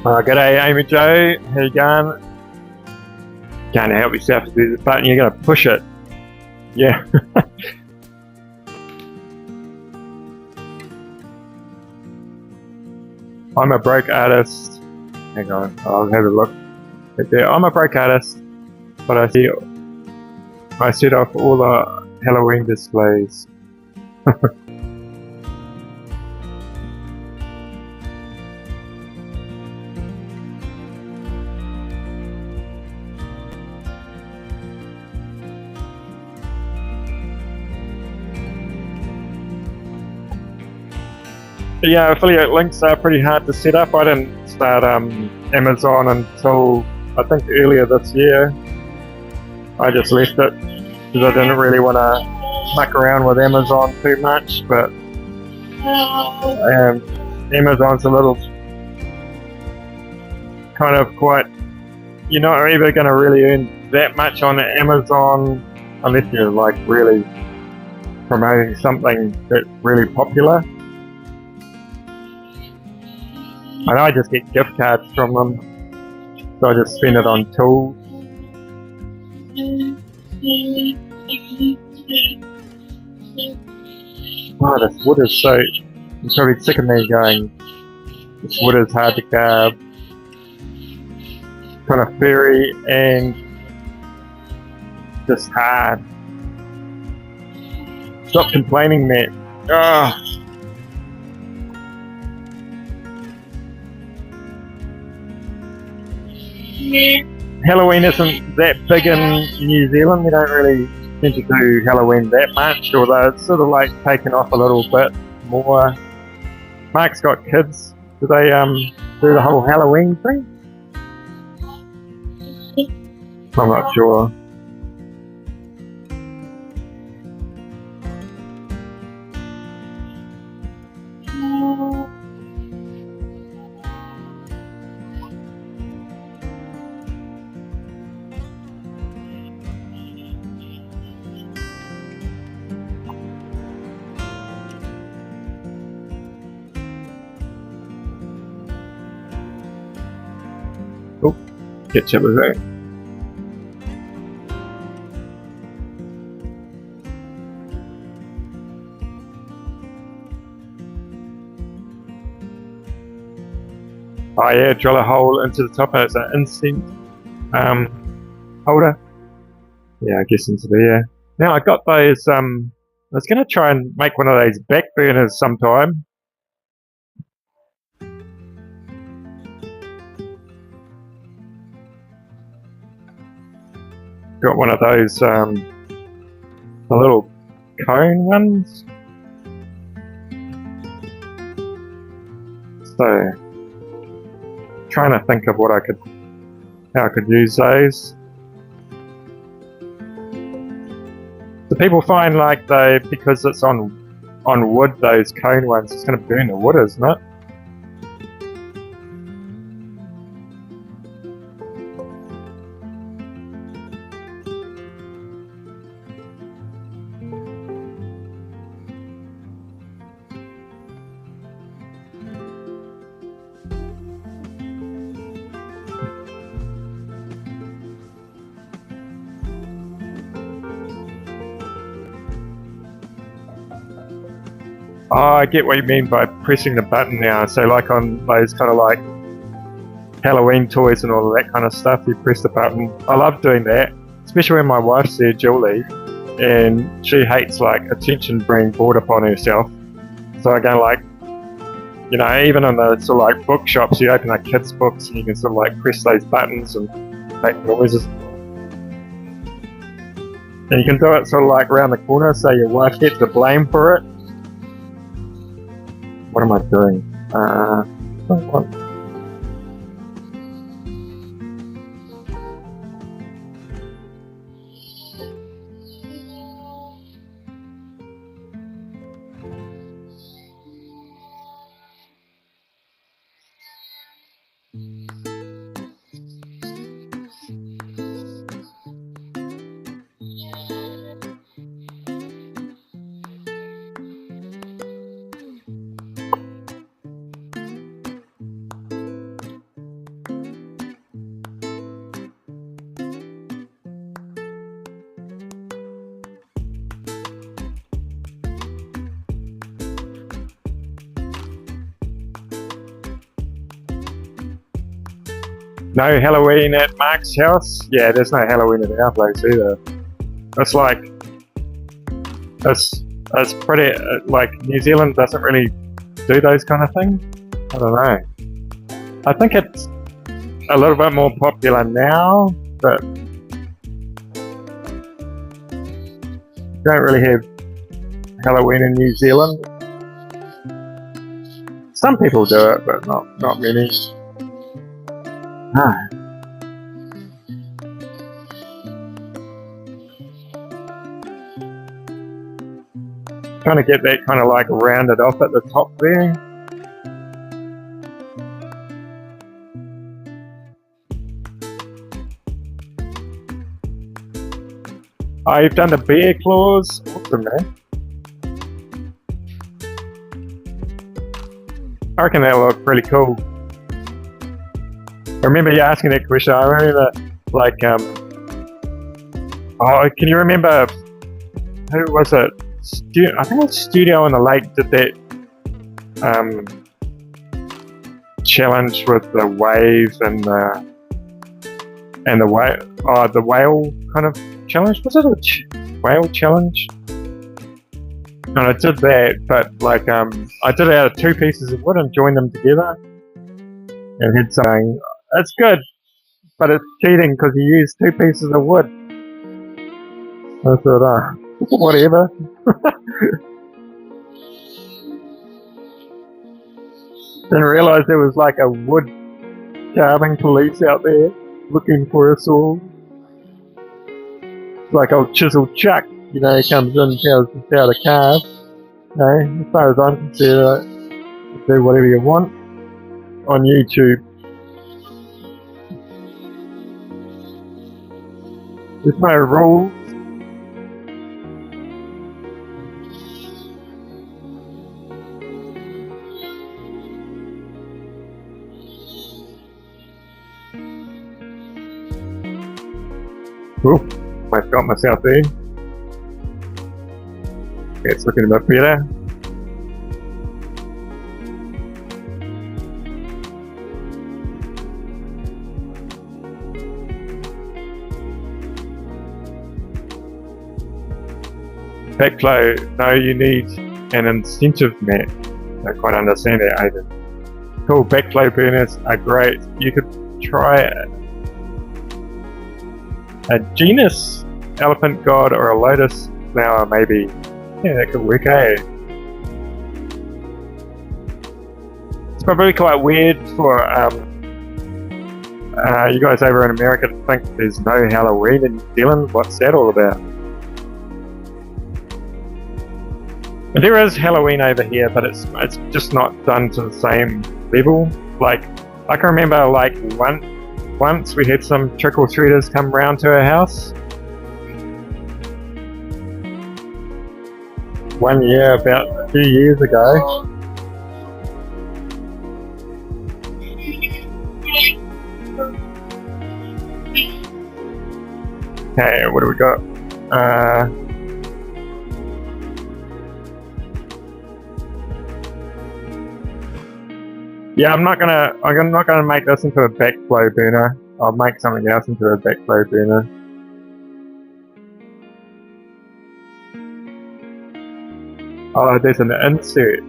G'day Amy Joe, how you going? Can't help yourself to do this button, you're going to push it. Yeah. I'm a broke artist. Hang on, I'll have a look. There. I'm a broke artist, but I set off all the Halloween displays. Yeah, affiliate links are pretty hard to set up. I didn't start Amazon until I think earlier this year. I just left it because I didn't really want to muck around with Amazon too much, but Amazon's a little kind of quite, you're not ever going to really earn that much on Amazon unless you're like really promoting something that's really popular. And I just get gift cards from them, so I just spend it on tools. Oh, this wood is so... I'm probably sick of me going, this wood is hard to carve. Kind of furry and just hard. Stop complaining, Matt. Oh. Halloween isn't that big in New Zealand. We don't really tend to do Halloween that much, although it's sort of like taken off a little bit more. Mark's got kids. Do they do the whole Halloween thing? I'm not sure. Oh, ketchup is there. Oh yeah, drill a hole into the top. It's an incense holder. Yeah, I guess into there. Now I got those. I was going to try and make one of those back burners sometime. Got one of those, the little cone ones. So, trying to think of what I could, how I could use those. Do people find like because it's on wood, those cone ones, it's going to burn the wood, isn't it? Oh, I get what you mean by pressing the button now. So like on those kind of like Halloween toys and all of that kind of stuff, you press the button. I love doing that, especially when my wife's there, Julie, and she hates like attention being brought upon herself. So I go like, you know, even in the sort of like bookshops, you open like kids' books and you can sort of like press those buttons and make noises. And you can do it sort of like around the corner so your wife gets the blame for it. What am I doing? What? No Halloween at Mark's house? Yeah, there's no Halloween at our place either. It's like, it's pretty, like New Zealand doesn't really do those kind of things. I don't know. I think it's a little bit more popular now, but don't really have Halloween in New Zealand. Some people do it, but not many. Ah. Trying to get that kind of like rounded off at the top there. Oh, you've done the bear claws. Awesome, man. I reckon that looked pretty cool. I remember you asking that question. I remember, like, oh, can you remember, who was it? I think it was Studio on the Lake did that challenge with the wave and the whale kind of challenge. Was it a whale challenge? And I did that, but like I did it out of 2 pieces of wood and joined them together. And he'd saying, "It's good, but it's cheating because you used 2 pieces of wood." I thought, whatever. Didn't realise there was like a wood carving police out there looking for us all. It's like old Chisel Chuck, you know, he comes in and tells us how to carve. You know, as far as I'm concerned, do whatever you want on YouTube. There's no rules. Ooh, I got myself there. It's looking a bit better. Backflow, no, you need an incentive mat. I quite understand that, Aidan. Cool, backflow burners are great. You could try a genus elephant god or a lotus flower, maybe. Yeah, that could work, eh? It's probably quite weird for you guys over in America to think there's no Halloween in New Zealand. What's that all about? But there is Halloween over here, but it's just not done to the same level. Like, I can remember like once we had some trick-or-treaters come round to our house. One year, about a few years ago. Okay, what do we got? Yeah, I'm not gonna make this into a backflow burner. I'll make something else into a backflow burner. Oh, there's an insert.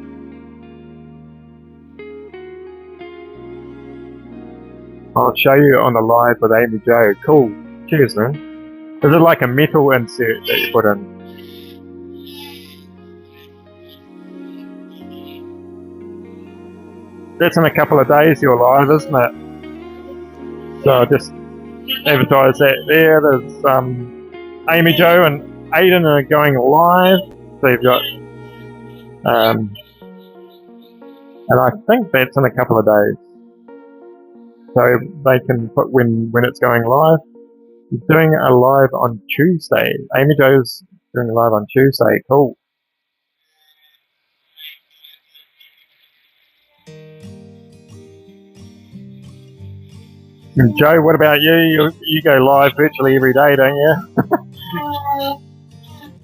I'll show you on the live with Amy Jo. Cool. Cheers, man. Is it like a metal insert that you put in? That's in a couple of days you're live, isn't it? So I'll just advertise that there. There's Amy Jo and Aidan are going live. So you've got and I think that's in a couple of days. So they can put when it's going live. He's doing a live on Tuesday. Amy Jo's doing a live on Tuesday. Cool. And Joe, what about you? You go live virtually every day, don't you?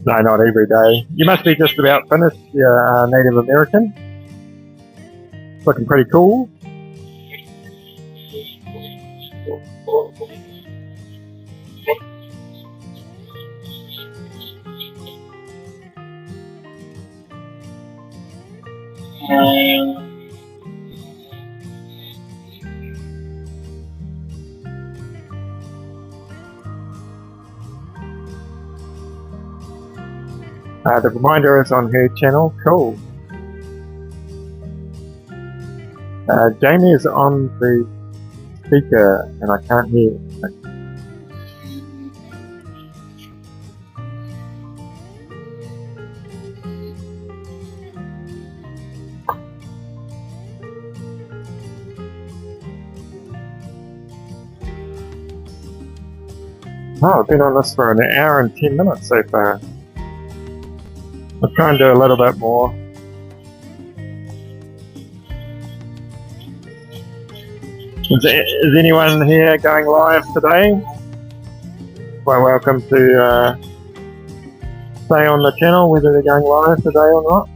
No, not every day. You must be just about finished your Native American. Looking pretty cool. The reminder is on her channel. Cool. Jamie is on the speaker and I can't hear. Oh, I've been on this for an hour and 10 minutes so far. I'll try and do a little bit more. Is anyone here going live today? Well, welcome to stay on the channel, whether they're going live today or not.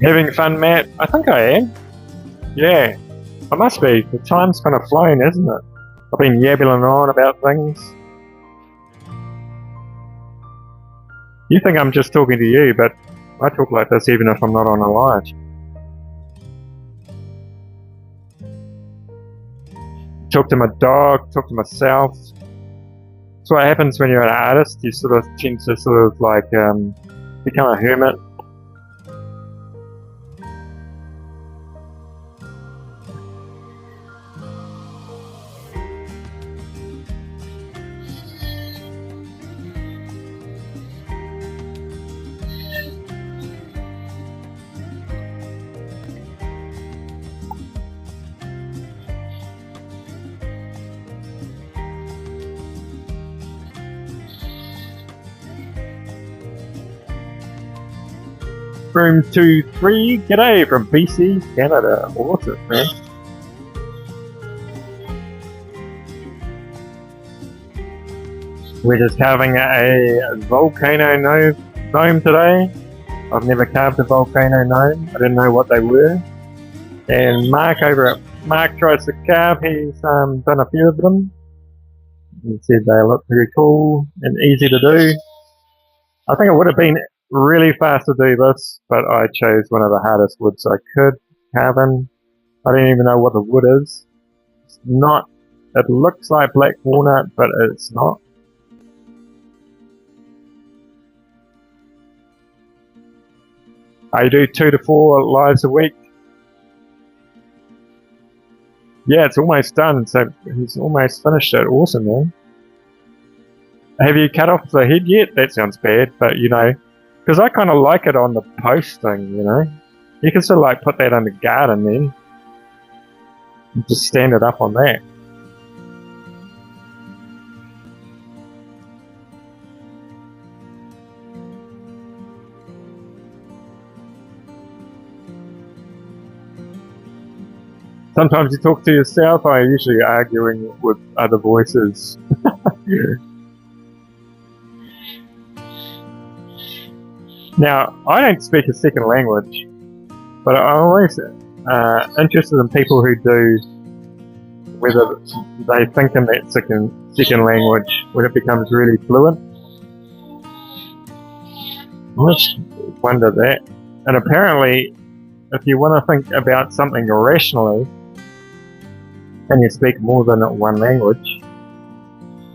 Having fun, Matt? I think I am. Yeah, I must be. The time's kind of flown, isn't it? I've been yabbling on about things. You think I'm just talking to you, but I talk like this even if I'm not on a live. Talk to my dog, talk to myself. That's what happens when you're an artist. You sort of tend to sort of like become a hermit. Room 23, g'day from BC, Canada. Awesome, man. We're just carving a volcano gnome today. I've never carved a volcano gnome. I didn't know what they were. And Mark over at Mark Tries to Carve, he's done a few of them. He said they look pretty cool and easy to do. I think it would have been really fast to do this, but I chose one of the hardest woods I could carve in. I don't even know what the wood is. It's not, it looks like black walnut, but it's not. I do 2 to 4 lives a week. Yeah, it's almost done, so he's almost finished it. Awesome, man. Have you cut off the head yet? That sounds bad, but you know, because I kind of like it on the post thing, you know. You can sort of like put that in the garden then. And just stand it up on that. Sometimes you talk to yourself. I'm usually arguing with other voices. Now, I don't speak a second language, but I'm always interested in people who do, whether they think in that second language when it becomes really fluent. I just wonder that. And apparently, if you want to think about something rationally, and you speak more than one language,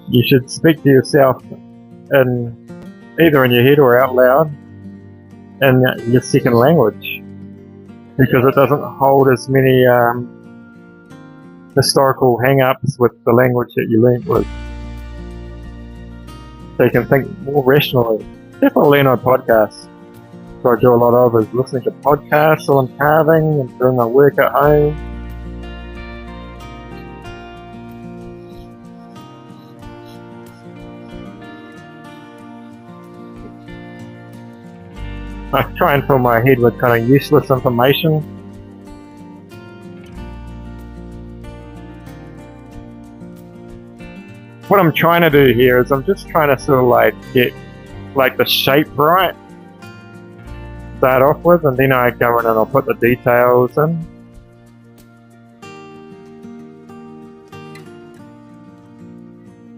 you should speak to yourself either in your head or out loud in your second language, because it doesn't hold as many historical hang-ups with the language that you learnt with. So you can think more rationally. Definitely learn on podcasts. So I do a lot of is listening to podcasts while I'm carving and doing my work at home. I try and fill my head with kind of useless information. What I'm trying to do here is I'm just trying to sort of like get like the shape right. Start off with, and then I go in and I'll put the details in.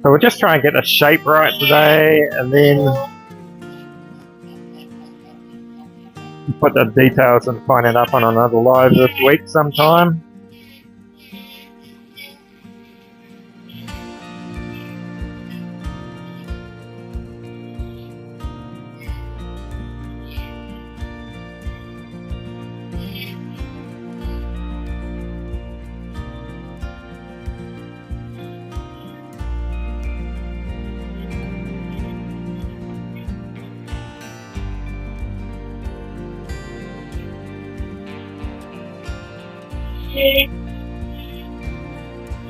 So we'll just try and get the shape right today, and then put the details and find it up on another live this week sometime.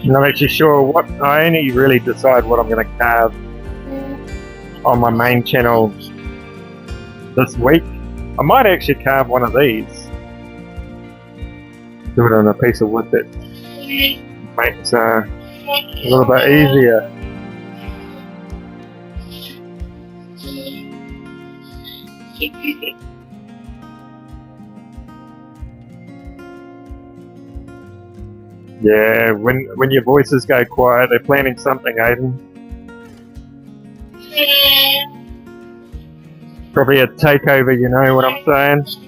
I'm not actually sure what. I only really decide what I'm going to carve on my main channel this week. I might actually carve one of these. Do it on a piece of wood that makes a little bit easier. Yeah, when your voices go quiet, they're planning something, Aiden. Probably a takeover, you know what I'm saying?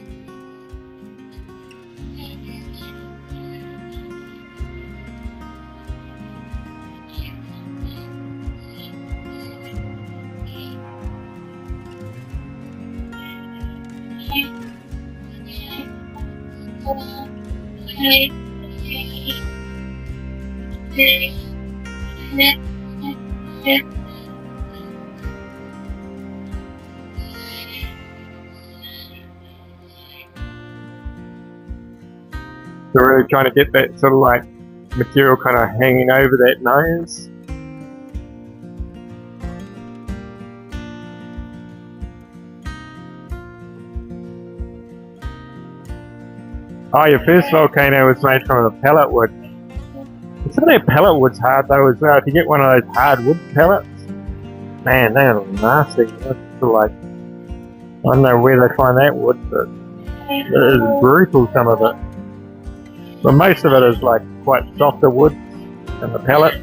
So really trying to get that sort of like material kind of hanging over that nose. Oh, your first volcano was made from a pellet wood. Some of that pellet wood's hard though as well. If you get one of those hardwood pellets, man, they are nasty. That's like, I don't know where they find that wood, but it is brutal, some of it. But most of it is like quite softer wood than the pellet.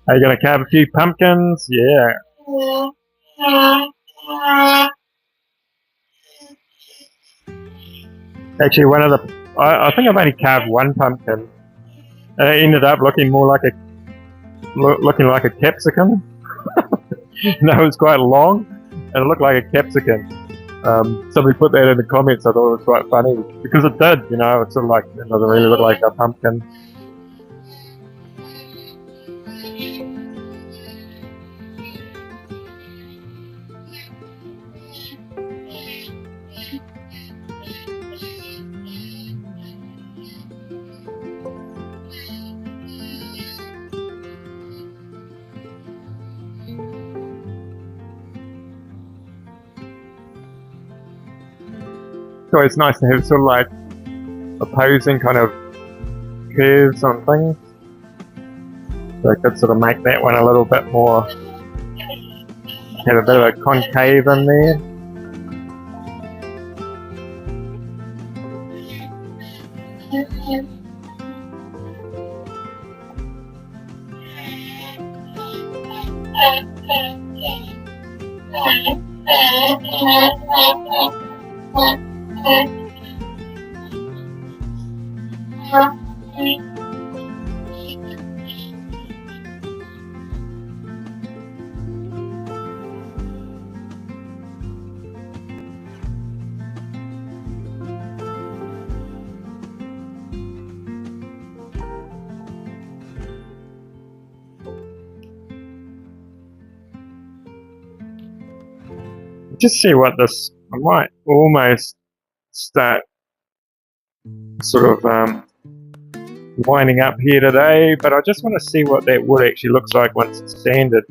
Are you going to carve a few pumpkins? Yeah. Actually, one of the... I think I've only carved one pumpkin. And it ended up looking more like a capsicum. No, it was quite long, and it looked like a capsicum. Somebody put that in the comments. I thought it was quite funny because it did. You know, it's sort of like it doesn't really look like a pumpkin. It's always nice to have sort of like opposing kind of curves on things. So I could sort of make that one a little bit more, have a bit of a concave in there. Just see what this, I might almost start sort of winding up here today, but I just want to see what that wood actually looks like once it's sanded.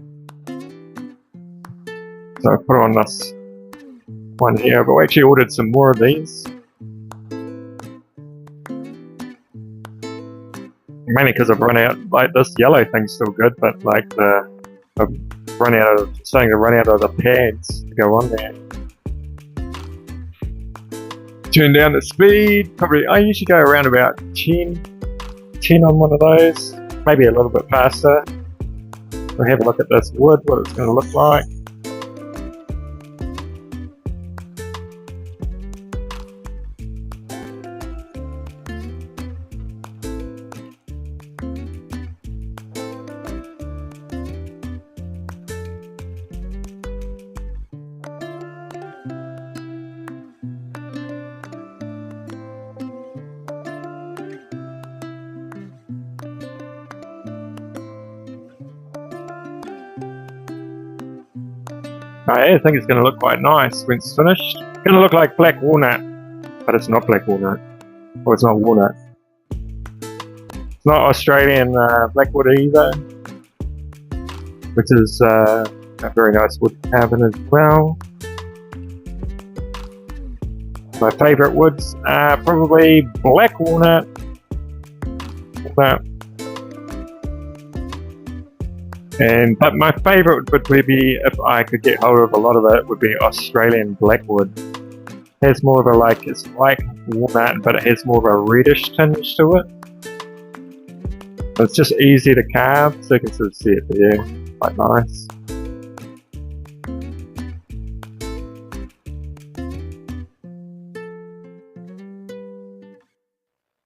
So I put on this one here, but I actually ordered some more of these. Mainly because I've run out, like this yellow thing's still good, but like I've starting to run out of the pads to go on there. Turn down the speed, probably I usually go around about 10 on one of those, maybe a little bit faster. We'll have a look at this wood, what it's going to look like. I think it's going to look quite nice when it's finished. It's going to look like black walnut, but it's not black walnut. Or it's not walnut. It's not Australian blackwood either, which is a very nice wood carving as well. My favourite woods are probably black walnut, but my favourite would be, if I could get hold of a lot of it, would be Australian blackwood. It has more of a it's like walnut, but it has more of a reddish tinge to it. It's just easy to carve, so you can sort of see it there, quite nice.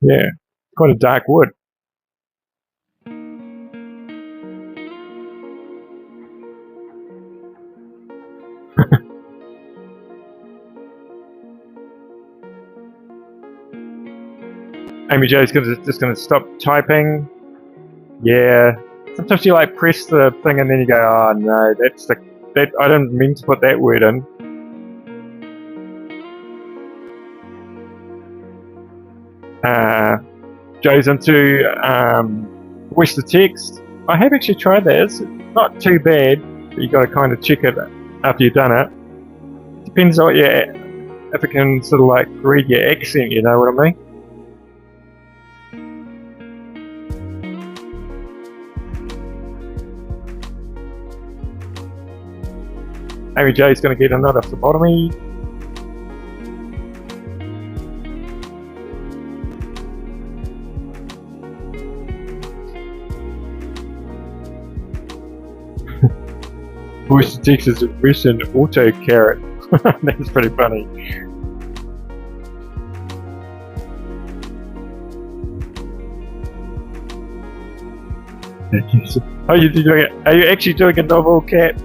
Yeah, quite a dark wood. Amy Jo's just gonna stop typing. Yeah. Sometimes you press the thing and then you go, oh no, that I didn't mean to put that word in. Jo's into voice to text. I have actually tried that. It's not too bad, but you got to kind of check it after you've done it. Depends on if it can sort of read your accent, you know what I mean? Amy J's going to get another phlebotomy. Voice to text is a recent auto carrot. That's pretty funny. Are you actually doing a novel, Cat?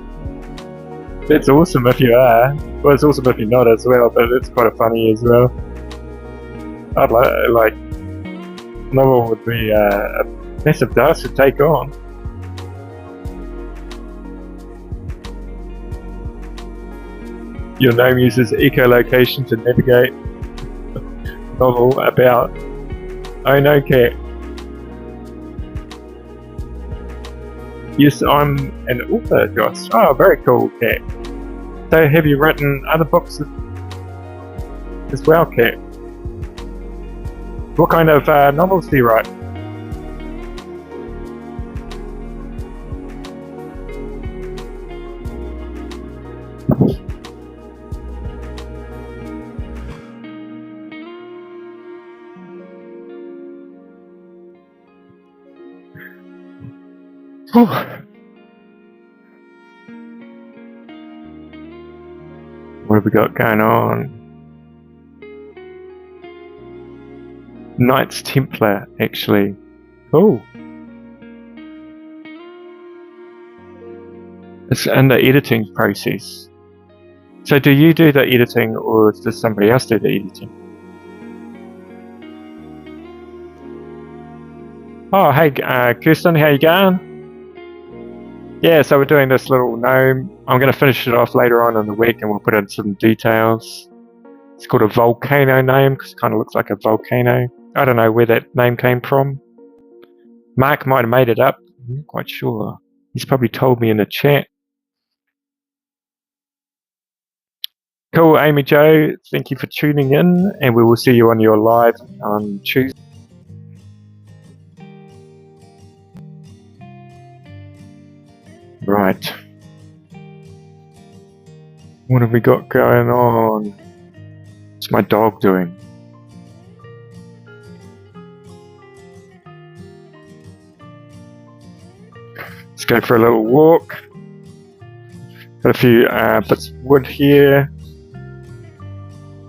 That's awesome if you are. Well, it's awesome if you're not as well, but it's quite funny as well. I'd novel would be a massive task to take on. Your gnome uses echolocation to navigate novel about. Oh no, Cat. Yes, I'm an author, Josh. Oh, very cool, Cat. So, have you written other books as well, Cat? What kind of novels do you write? What have we got going on? Knights Templar, actually. Cool. It's in the editing process. So do you do the editing or does somebody else do the editing? Oh, hey Kirsten, how you going? Yeah, so we're doing this little gnome. I'm going to finish it off later on in the week and we'll put in some details. It's called a volcano gnome because it kind of looks like a volcano. I don't know where that name came from. Mark might have made it up. I'm not quite sure. He's probably told me in the chat. Cool, Amy Jo. Thank you for tuning in and we will see you on your live on Tuesday. Right. What have we got going on? What's my dog doing? Let's go for a little walk. Got a few bits of wood here.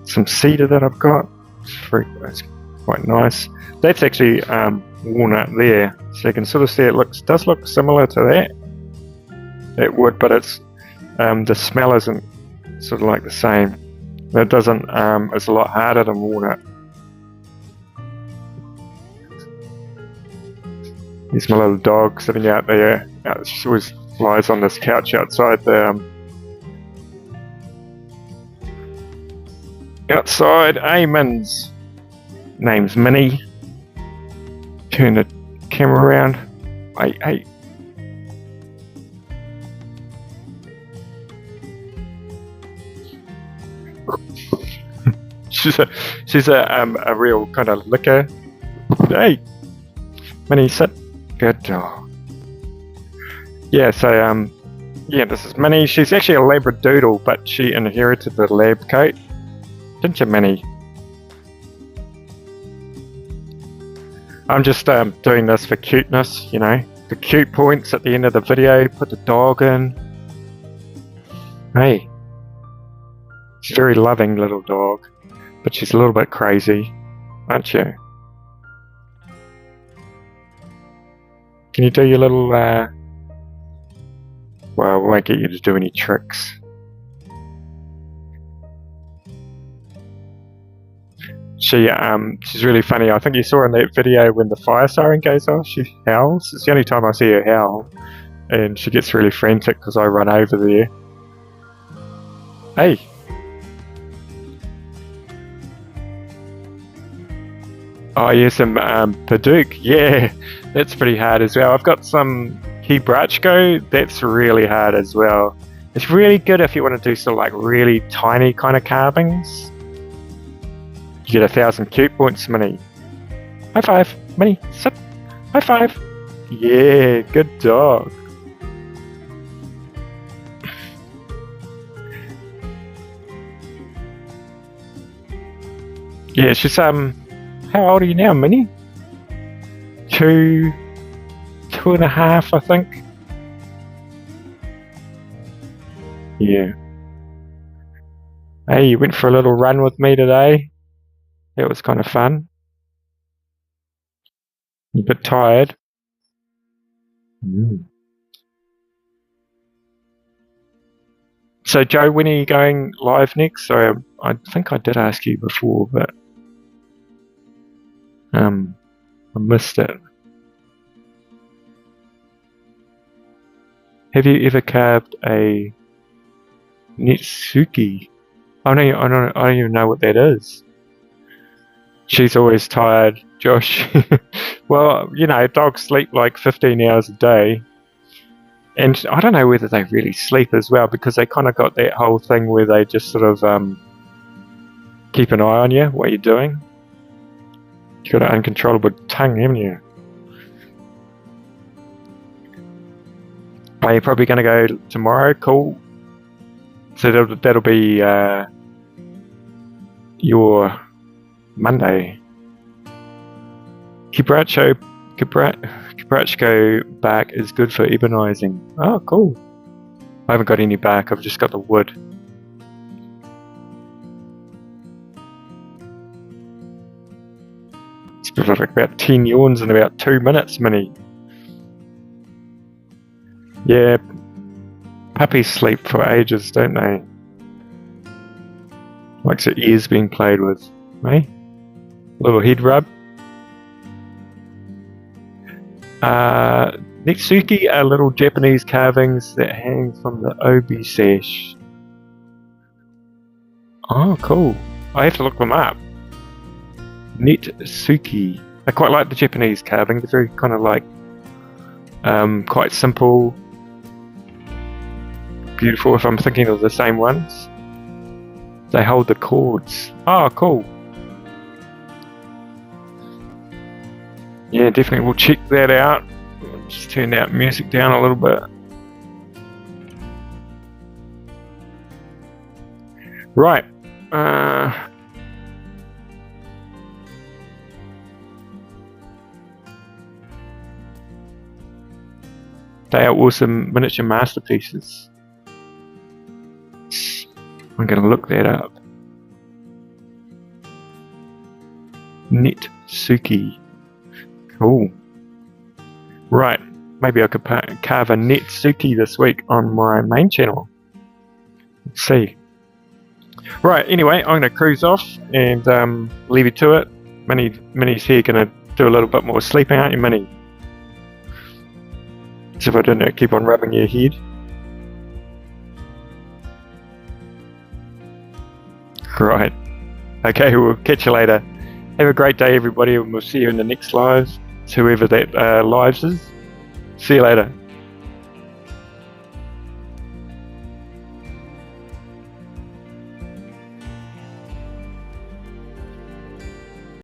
Some cedar that I've got. It's quite nice. That's actually walnut there. So you can sort of see it does look similar to that wood, but it's the smell isn't sort of like the same. It doesn't. It's a lot harder than walnut. Here's my little dog sitting out there. She always lies on this couch outside the outside. Eamon's name's Minnie. Turn the camera around. Hey. she's a real kind of licker. Hey, Minnie, sit. Good dog. Yeah, so yeah, this is Minnie. She's actually a Labradoodle, but she inherited the lab coat. Didn't you, Minnie? I'm just doing this for cuteness, you know. The cute points at the end of the video. Put the dog in. Hey. She's a very loving little dog, but she's a little bit crazy, aren't you? Can you do your little, well, I won't get you to do any tricks. She's really funny. I think you saw in that video when the fire siren goes off, she howls. It's the only time I see her howl, and she gets really frantic because I run over there. Hey. Oh yeah, some Padauk. Yeah, that's pretty hard as well. I've got some Keebrachko. That's really hard as well. It's really good if you want to do sort of like really tiny kind of carvings. You get 1,000 cute points, Minnie. High five, Minnie. Sit. High five. Yeah, good dog. Yeah, she's how old are you now, Minnie? 2.5, I think. Yeah. Hey, you went for a little run with me today. That was kind of fun. You a bit tired? So, Joe, when are you going live next? Sorry, I think I did ask you before, but I missed it. Have you ever carved a Netsuki? I don't even know what that is. She's always tired, Josh. Well, you know, dogs sleep like 15 hours a day. And I don't know whether they really sleep as well, because they kind of got that whole thing where they just sort of keep an eye on you, what you're doing. You've got an uncontrollable tongue, haven't you? Are you probably going to go tomorrow? Cool. So that'll be your Monday. Keebrachko bark is good for ebonizing. Oh, cool. I haven't got any bark, I've just got the wood. It's like about 10 yawns in about 2 minutes, Minnie. Yeah, puppies sleep for ages, don't they? Likes their ears being played with, eh? Little head rub. Netsuki are little Japanese carvings that hang from the obi sash. Oh, cool. I have to look them up. Netsuki. I quite like the Japanese carving. They're very kind of like quite simple, beautiful, if I'm thinking of the same ones. They hold the chords. Oh, cool. Yeah, definitely we'll check that out. Just turn that music down a little bit. Right. They are awesome miniature masterpieces. I'm going to look that up. Netsuki. Cool. Right. Maybe I could carve a Netsuki this week on my main channel. Let's see. Right, anyway, I'm going to cruise off and leave you to it. Minnie's here going to do a little bit more sleeping, aren't you, Minnie? So if I didn't keep on rubbing your head. Right. Okay, we'll catch you later. Have a great day, everybody, and we'll see you in the next live, whoever that lives is. See you later.